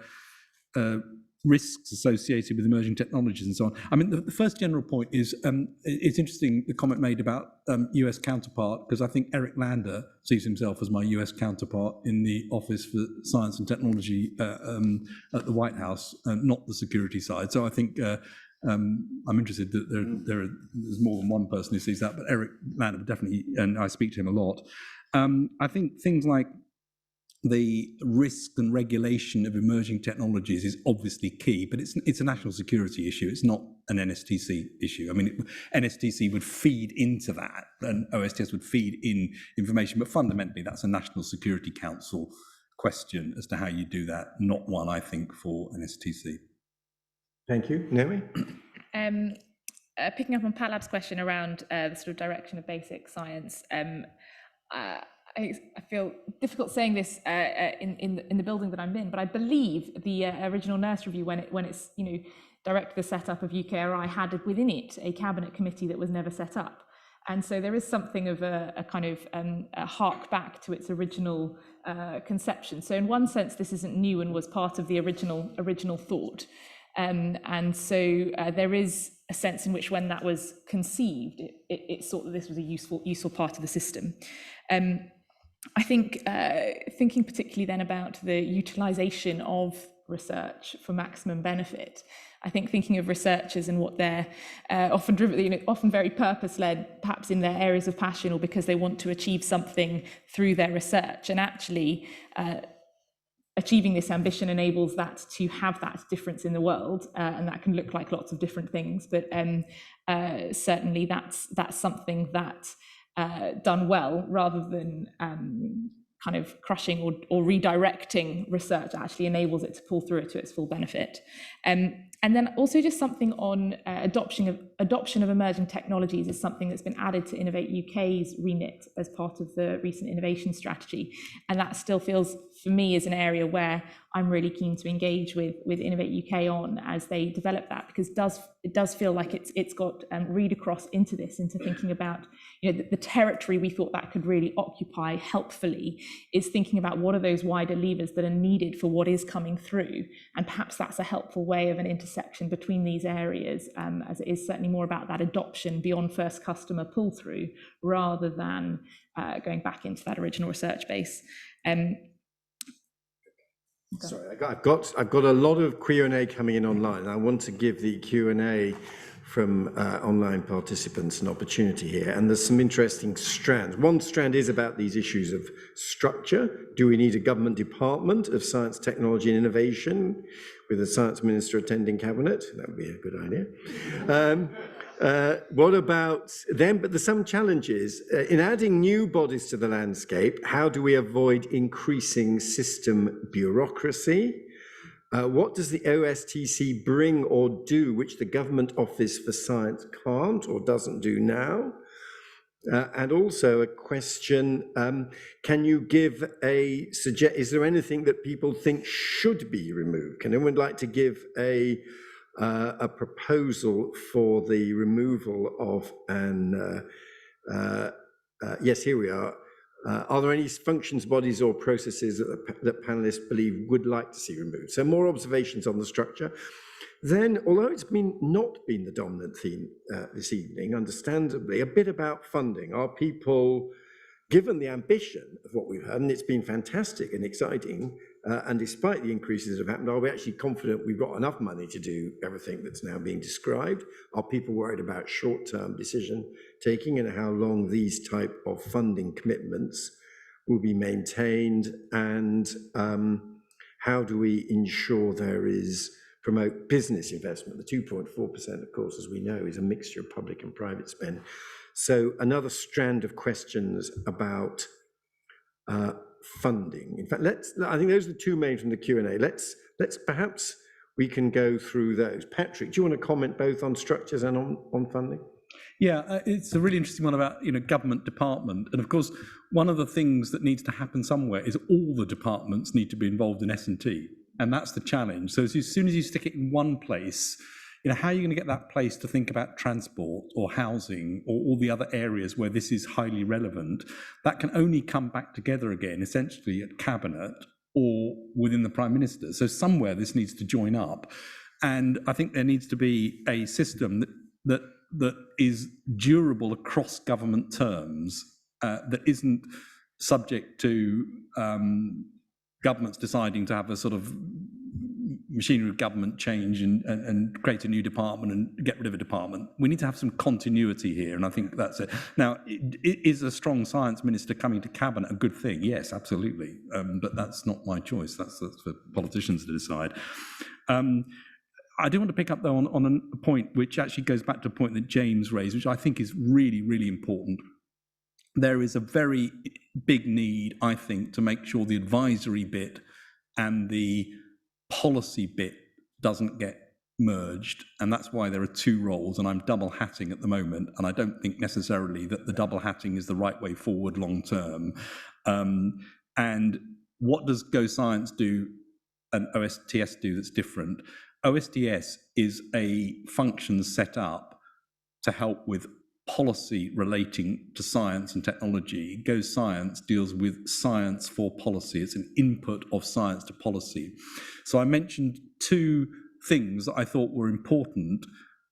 risks associated with emerging technologies and so on. I mean, the first general point is, it's interesting the comment made about US counterpart, because I think Eric Lander sees himself as my US counterpart in the Office for Science and Technology at the White House, not the security side. So I think I'm interested that there's more than one person who sees that, but Eric Lander definitely, and I speak to him a lot. I think things like the risk and regulation of emerging technologies is obviously key, but it's a national security issue. It's not an NSTC issue. I mean, NSTC would feed into that, and OSTS would feed in information, but fundamentally that's a National Security Council question as to how you do that, not one, I think, for NSTC. Thank you. Naomi? Picking up on Pat Lab's question around the sort of direction of basic science, I feel difficult saying this in the building that I'm in, but I believe the original NERST review, when it's directed the setup of UKRI, had within it a cabinet committee that was never set up, and so there is something of a kind of a hark back to its original conception. So in one sense, this isn't new and was part of the original thought, and so there is a sense in which, when that was conceived, it thought that this was a useful part of the system. I think thinking particularly then about the utilization of research for maximum benefit, I think thinking of researchers and what they're often driven, often very purpose-led, perhaps in their areas of passion or because they want to achieve something through their research, and actually achieving this ambition enables that to have that difference in the world, and that can look like lots of different things, but certainly that's something that done well, rather than kind of crushing or redirecting research, actually enables it to pull through it to its full benefit. And then also just something on adoption of emerging technologies is something that's been added to Innovate UK's remit as part of the recent innovation strategy. And that still feels, for me, is an area where I'm really keen to engage with Innovate UK on as they develop that, because it does feel like it's got read across into thinking about the territory we thought that could really occupy helpfully, is thinking about what are those wider levers that are needed for what is coming through, and perhaps that's a helpful way of an intersection between these areas, as it is certainly more about that adoption beyond first customer pull through, rather than going back into that original research base. Sorry, I've got a lot of Q&A coming in online. I want to give the Q&A from online participants an opportunity here, and there's some interesting strands. One strand is about these issues of structure. Do we need a government department of science, technology and innovation with a science minister attending cabinet? That would be a good idea. What about them? But there's some challenges. In adding new bodies to the landscape, how do we avoid increasing system bureaucracy? What does the OSTC bring or do which the Government Office for Science can't or doesn't do now? And also a question, can you give is there anything that people think should be removed? Can anyone like to give a proposal for the removal of an, yes, here we are. Are there any functions, bodies or processes that panelists believe would like to see removed? So more observations on the structure. Then, although it's not been the dominant theme this evening, understandably, a bit about funding. Are people, given the ambition of what we've had, and it's been fantastic and exciting, and despite the increases that have happened, are we actually confident we've got enough money to do everything that's now being described? Are people worried about short-term decision taking and how long these type of funding commitments will be maintained? And how do we ensure promote business investment? The 2.4%, of course, as we know, is a mixture of public and private spend. So another strand of questions about funding. In fact, I think those are the two main from the Q&A. Let's perhaps we can go through those. Patrick, do you want to comment both on structures and on funding? Yeah, it's a really interesting one about government department, and of course one of the things that needs to happen somewhere is all the departments need to be involved in S&T, and that's the challenge. So as soon as you stick it in one place, how are you going to get that place to think about transport or housing or all the other areas where this is highly relevant? That can only come back together again, essentially at cabinet or within the Prime Minister. So somewhere this needs to join up. And I think there needs to be a system that is durable across government terms, that isn't subject to governments deciding to have a sort of machinery of government change and create a new department and get rid of a department. We need to have some continuity here, and I think that's it. Now, is a strong science minister coming to cabinet a good thing? Yes, absolutely, but that's not my choice. That's for politicians to decide. I do want to pick up, though, on a point which actually goes back to a point that James raised, which I think is really, really important. There is a very big need, I think, to make sure the advisory bit and the policy bit doesn't get merged, and that's why there are two roles, and I'm double hatting at the moment, and I don't think necessarily that the double hatting is the right way forward long term. And what does Go Science do and OSTS do that's different? OSTS is a function set up to help with policy relating to science and technology. Go Science deals with science for policy. It's an input of science to policy. So I mentioned two things that I thought were important.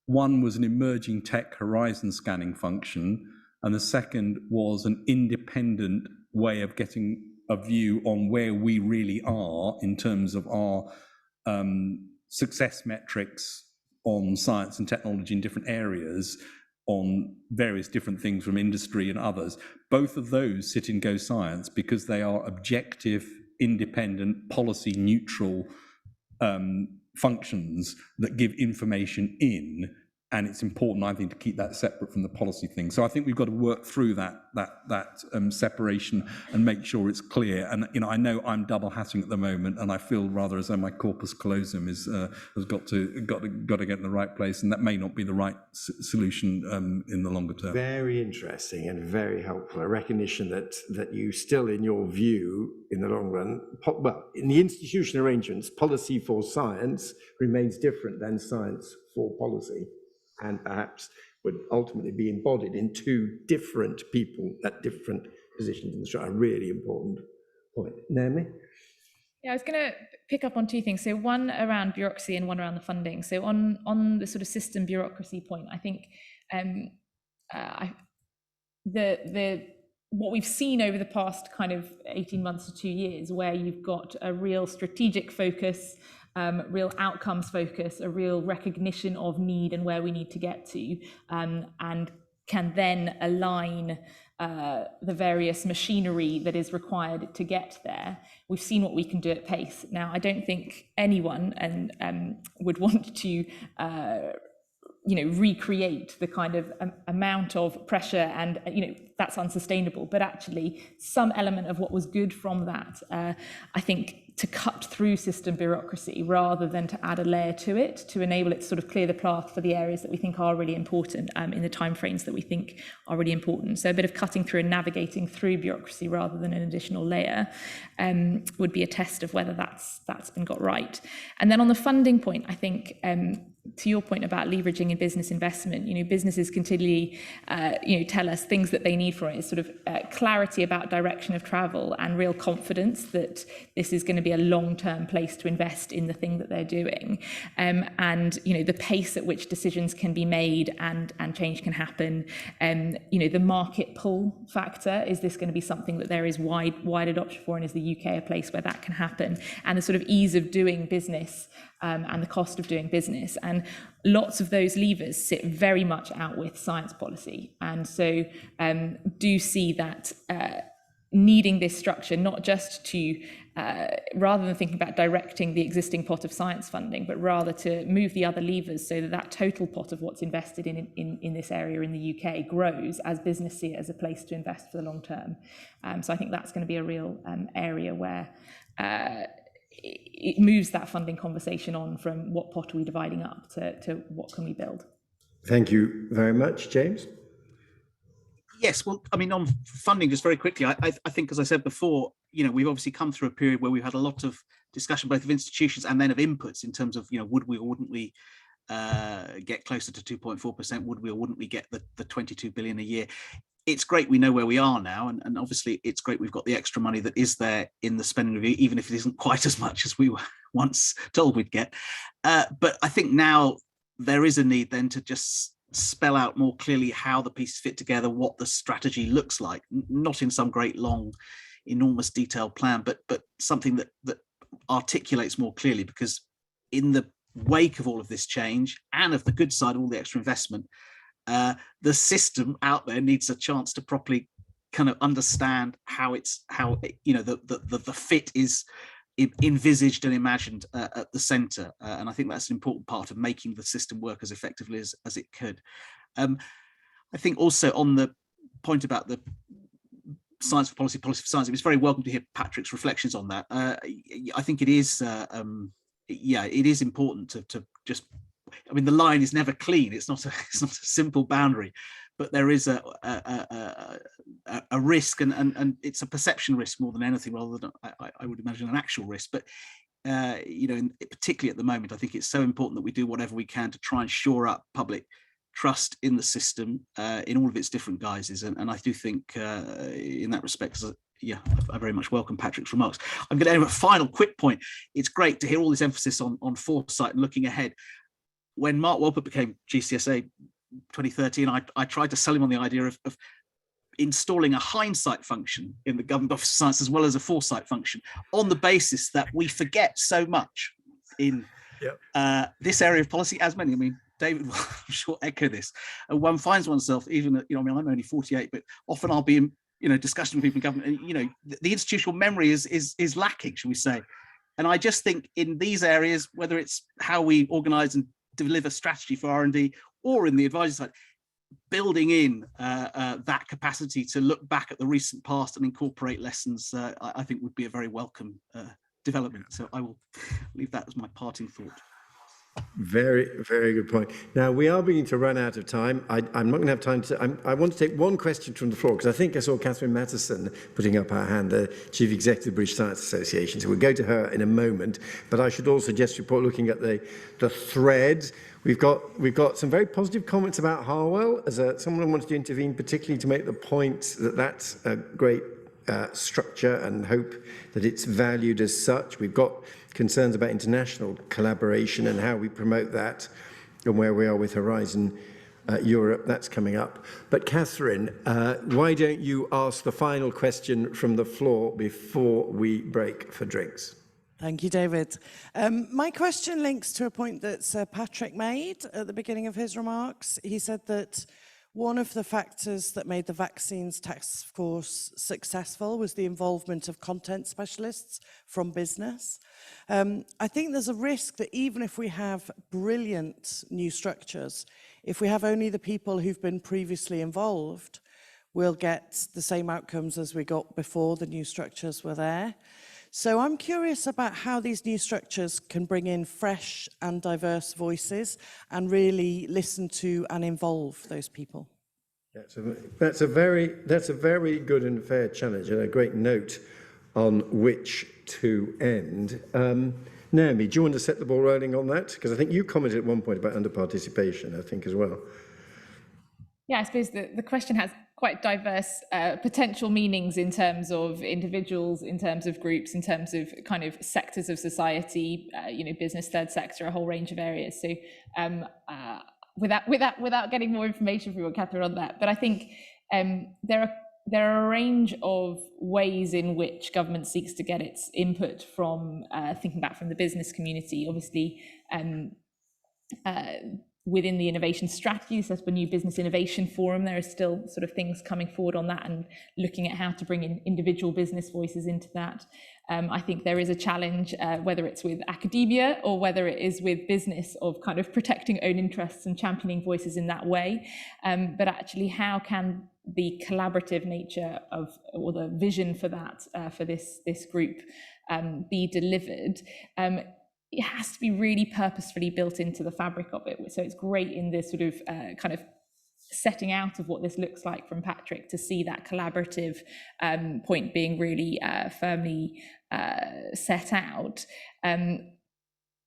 One was an emerging tech horizon scanning function, and the second was an independent way of getting a view on where we really are in terms of our success metrics on science and technology in different areas, on various different things from industry and others. Both of those sit in Go Science because they are objective, independent, policy neutral functions that give information in, and it's important, I think, to keep that separate from the policy thing. So I think we've got to work through that separation and make sure it's clear. And I know I'm double hatting at the moment, and I feel rather as though my corpus callosum has got to get in the right place, and that may not be the right solution in the longer term. Very interesting and very helpful. A recognition that you still, in your view, in the long run, in the institutional arrangements, policy for science remains different than science for policy, and perhaps would ultimately be embodied in two different people at different positions in the structure. A really important point. Naomi? Yeah, I was going to pick up on two things. So one around bureaucracy and one around the funding. So on the sort of system bureaucracy point, I think what we've seen over the past kind of 18 months to 2 years, where you've got a real strategic focus real outcomes focus, a real recognition of need and where we need to get to, and can then align the various machinery that is required to get there. We've seen what we can do at pace. Now, I don't think anyone would want to recreate the kind of amount of pressure, and that's unsustainable. But actually, some element of what was good from that, I think, to cut through system bureaucracy rather than to add a layer to it, to enable it to sort of clear the path for the areas that we think are really important in the timeframes that we think are really important. So a bit of cutting through and navigating through bureaucracy rather than an additional layer would be a test of whether that's been got right. And then on the funding point, I think to your point about leveraging in business investment, businesses continually, tell us things that they need for it is sort of clarity about direction of travel and real confidence that this is going to be a long-term place to invest in the thing that they're doing, and the pace at which decisions can be made and change can happen. The market pull factor, is this going to be something that there is wide adoption for, and is the UK a place where that can happen? And the sort of ease of doing business and the cost of doing business, and lots of those levers sit very much out with science policy, and so do see that needing this structure, not just to rather than thinking about directing the existing pot of science funding, but rather to move the other levers so that total pot of what's invested in this area in the UK grows as business see it as a place to invest for the long term. So I think that's going to be a real area where it moves that funding conversation on from what pot are we dividing up to what can we build. Thank you very much, James. Yes, well, I mean, on funding, just very quickly, I think, as I said before, we've obviously come through a period where we've had a lot of discussion, both of institutions and then of inputs, in terms of, would we or wouldn't we get closer to 2.4%? Would we or wouldn't we get the 22 billion a year? It's great we know where we are now, and obviously it's great we've got the extra money that is there in the spending review, even if it isn't quite as much as we were once told we'd get. But I think now there is a need then to just spell out more clearly how the pieces fit together, what the strategy looks like, not in some great long enormous detailed plan, but something that articulates more clearly, because in the wake of all of this change and of the good side of all the extra investment, the system out there needs a chance to properly kind of understand how the fit is envisaged and imagined at the centre, and I think that's an important part of making the system work as effectively as it could. I think also on the point about the science for policy, policy for science, it was very welcome to hear Patrick's reflections on that. I think it is, it is important to just, I mean, the line is never clean. It's not a simple boundary, but there is a risk, and it's a perception risk more than anything, rather than I would imagine an actual risk. But particularly at the moment, I think it's so important that we do whatever we can to try and shore up public trust in the system in all of its different guises. And I do think in that respect, I very much welcome Patrick's remarks. I'm going to end with a final quick point. It's great to hear all this emphasis on foresight and looking ahead. When Mark Wolpert became GCSA 2013, I tried to sell him on the idea of installing a hindsight function in the Government Office of Science as well as a foresight function, on the basis that we forget so much in this area of policy, as many, I mean, David will, I'm sure, echo this. And one finds oneself, even at, I mean, I'm only 48, but often I'll be in, discussion with people in government, and, the institutional memory is lacking, shall we say. And I just think in these areas, whether it's how we organise and deliver strategy for R&D or in the advisory side, building in that capacity to look back at the recent past and incorporate lessons, I think would be a very welcome development. So I will leave that as my parting thought. Very, very good point. Now, we are beginning to run out of time. I'm not going to have time to... I want to take one question from the floor, because I think I saw Catherine Mattison putting up her hand, the Chief Executive of the British Science Association. So we'll go to her in a moment. But I should also just report, looking at the thread, we've got some very positive comments about Harwell. As someone wanted to intervene, particularly to make the point that that's a great structure and hope that it's valued as such. We've got concerns about international collaboration and how we promote that, and where we are with Horizon Europe. That's coming up. But Catherine, why don't you ask the final question from the floor before we break for drinks? Thank you, David. My question links to a point that Sir Patrick made at the beginning of his remarks. He said that one of the factors that made the vaccines task force successful was the involvement of content specialists from business. I think there's a risk that even if we have brilliant new structures, if we have only the people who've been previously involved, we'll get the same outcomes as we got before the new structures were there. So I'm curious about how these new structures can bring in fresh and diverse voices and really listen to and involve those people. That's a very good and fair challenge and a great note on which to end. Naomi, do you want to set the ball rolling on that? Because I think you commented at one point about under-participation, I think, as well. Yeah, I suppose the question has quite diverse potential meanings in terms of individuals, in terms of groups, in terms of kind of sectors of society, business, third sector, a whole range of areas. So without getting more information from you, Catherine, on that, but I think there are a range of ways in which government seeks to get its input from thinking back from the business community. Obviously, within the innovation strategy, so the new business innovation forum, there are still sort of things coming forward on that and looking at how to bring in individual business voices into that. I think there is a challenge, whether it's with academia or whether it is with business, of kind of protecting own interests and championing voices in that way. But actually, how can the collaborative nature of, or the vision for that, for this group be delivered? It has to be really purposefully built into the fabric of it. So it's great in this sort of kind of setting out of what this looks like from Patrick to see that collaborative point being really firmly set out.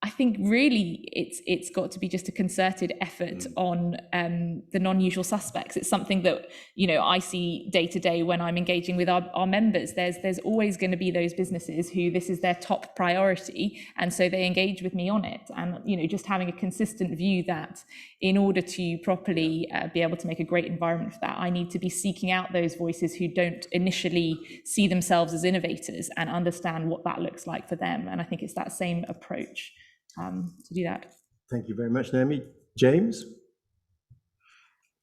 I think really it's got to be just a concerted effort on the non-usual suspects. It's something that, I see day to day when I'm engaging with our members. There's always going to be those businesses who this is their top priority, and so they engage with me on it. And just having a consistent view that in order to properly be able to make a great environment for that, I need to be seeking out those voices who don't initially see themselves as innovators and understand what that looks like for them. And I think it's that same approach to do that. Thank you very much, Naomi. James?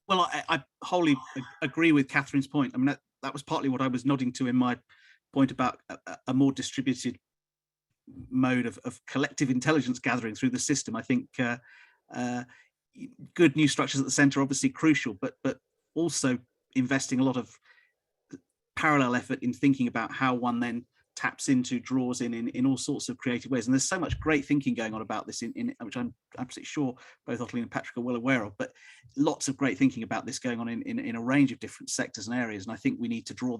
Well, I wholly agree with Catherine's point. I mean, that was partly what I was nodding to in my point about a more distributed mode of collective intelligence gathering through the system. I think good new structures at the centre are obviously crucial, but also investing a lot of parallel effort in thinking about how one then taps into, draws in all sorts of creative ways. And there's so much great thinking going on about this, in which I'm absolutely sure both Ottoline and Patrick are well aware of, but lots of great thinking about this going on in a range of different sectors and areas. And I think we need to draw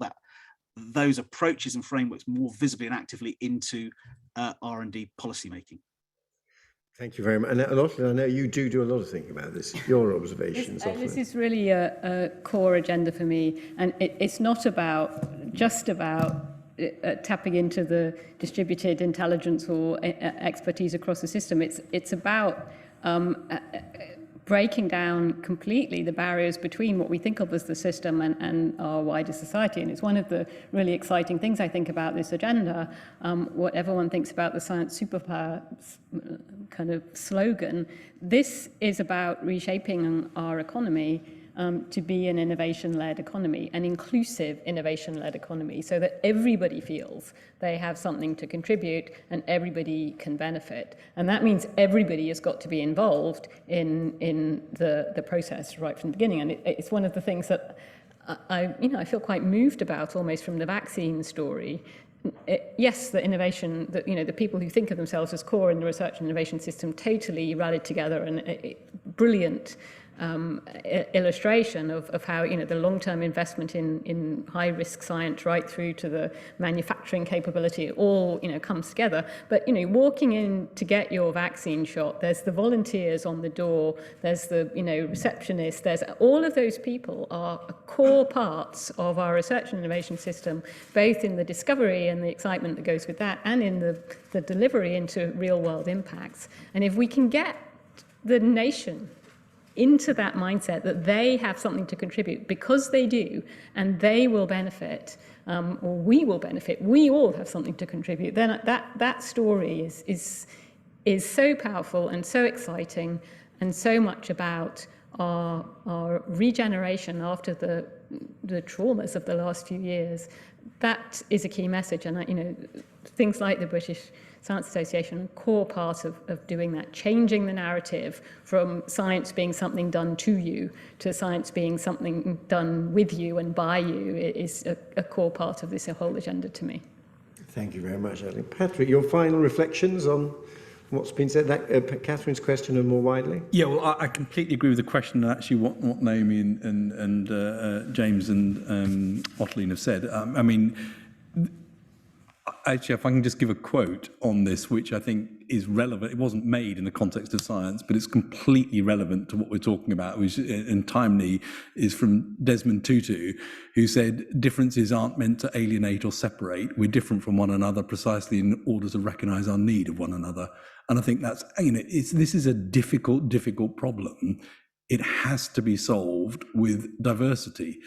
those approaches and frameworks more visibly and actively into R&D policy making. Thank you very much. And Ottoline, I know you do a lot of thinking about this, your observations. This is really a core agenda for me. And it's not just about tapping into the distributed intelligence or expertise across the system. It's about breaking down completely the barriers between what we think of as the system and our wider society. And it's one of the really exciting things I think about this agenda. What everyone thinks about the science superpower kind of slogan, this is about reshaping our economy to be an innovation-led economy, an inclusive innovation-led economy, so that everybody feels they have something to contribute and everybody can benefit. And that means everybody has got to be involved in the process right from the beginning. And it's one of the things that I feel quite moved about almost from the vaccine story. Yes, the innovation, the people who think of themselves as core in the research and innovation system totally rallied together, and brilliant illustration of how the long-term investment in high-risk science right through to the manufacturing capability, it all comes together. But walking in to get your vaccine shot, there's the volunteers on the door, there's the receptionist, there's all of those people are core parts of our research and innovation system, both in the discovery and the excitement that goes with that, and in the delivery into real-world impacts. And if we can get the nation into that mindset that they have something to contribute because they do, and they will benefit, or we will benefit, we all have something to contribute, then that story is so powerful and so exciting and so much about our regeneration after the traumas of the last few years. That is a key message, and things like the British Science Association are a core part of doing that, changing the narrative from science being something done to you to science being something done with you and by you. It is a core part of this whole agenda to me. Thank you very much, Eileen. Patrick, your final reflections on what's been said, Catherine's question and more widely? Yeah, well, I completely agree with the question and actually what Naomi and James and Ottoline have said. I mean, actually, if I can just give a quote on this, which I think is relevant. It wasn't made in the context of science, but it's completely relevant to what we're talking about, which, and timely, is from Desmond Tutu, who said, differences aren't meant to alienate or separate. We're different from one another precisely in order to recognise our need of one another. And I think that's, this is a difficult problem. It has to be solved with diversity.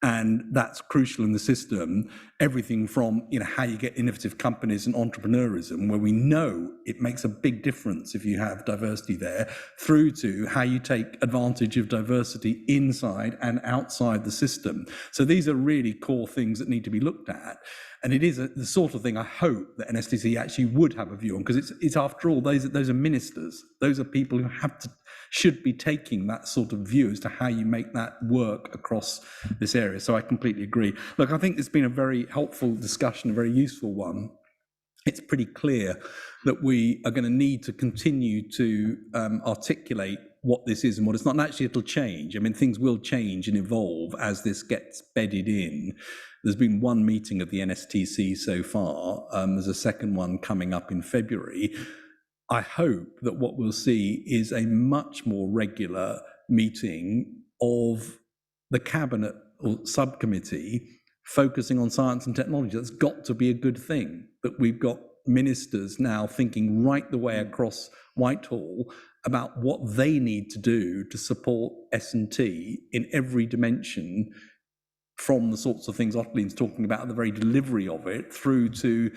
And that's crucial in the system. Everything from how you get innovative companies and entrepreneurism, where we know it makes a big difference if you have diversity there, through to how you take advantage of diversity inside and outside the system. So these are really core things that need to be looked at. And it is the sort of thing I hope that NSTC actually would have a view on, because it's after all, those are ministers. Those are people who should be taking that sort of view as to how you make that work across this area. So I completely agree. Look, I think it's been a very helpful discussion, a very useful one. It's pretty clear that we are going to need to continue to articulate what this is and what it's not. And actually, it'll change. I mean, things will change and evolve as this gets bedded in. There's been one meeting of the NSTC so far. There's a second one coming up in February. I hope that what we'll see is a much more regular meeting of the cabinet or subcommittee focusing on science and technology. That's got to be a good thing, that we've got ministers now thinking right the way across Whitehall about what they need to do to support S&T in every dimension, from the sorts of things Ottoline's talking about, the very delivery of it, through to,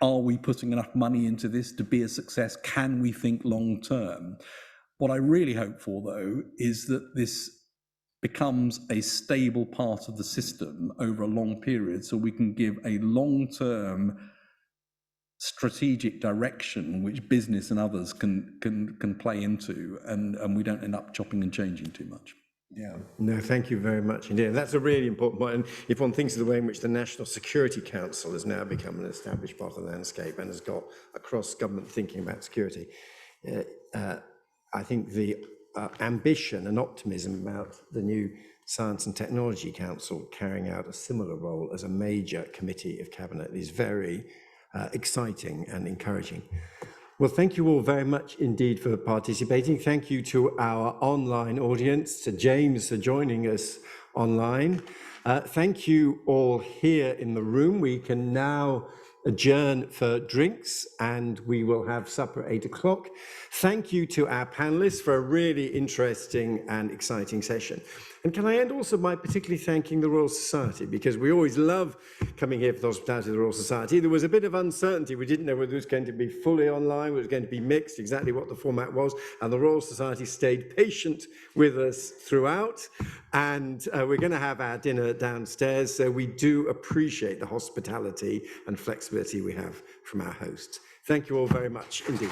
are we putting enough money into this to be a success? Can we think long term? What I really hope for, though, is that this becomes a stable part of the system over a long period, so we can give a long-term strategic direction which business and others can play into, and we don't end up chopping and changing too much. Yeah, no, thank you very much indeed. And that's a really important point. And if one thinks of the way in which the National Security Council has now become an established part of the landscape and has got across government thinking about security, I think the ambition and optimism about the new Science and Technology Council carrying out a similar role as a major committee of cabinet is very exciting and encouraging. Well, thank you all very much indeed for participating. Thank you to our online audience, to James for joining us online. Thank you all here in the room. We can now adjourn for drinks and we will have supper at 8 o'clock. Thank you to our panelists for a really interesting and exciting session. And can I end also by particularly thanking the Royal Society, because we always love coming here for the hospitality of the Royal Society. There was a bit of uncertainty. We didn't know whether it was going to be fully online, whether it was going to be mixed, exactly what the format was. And the Royal Society stayed patient with us throughout. And we're going to have our dinner downstairs. So we do appreciate the hospitality and flexibility we have from our hosts. Thank you all very much indeed.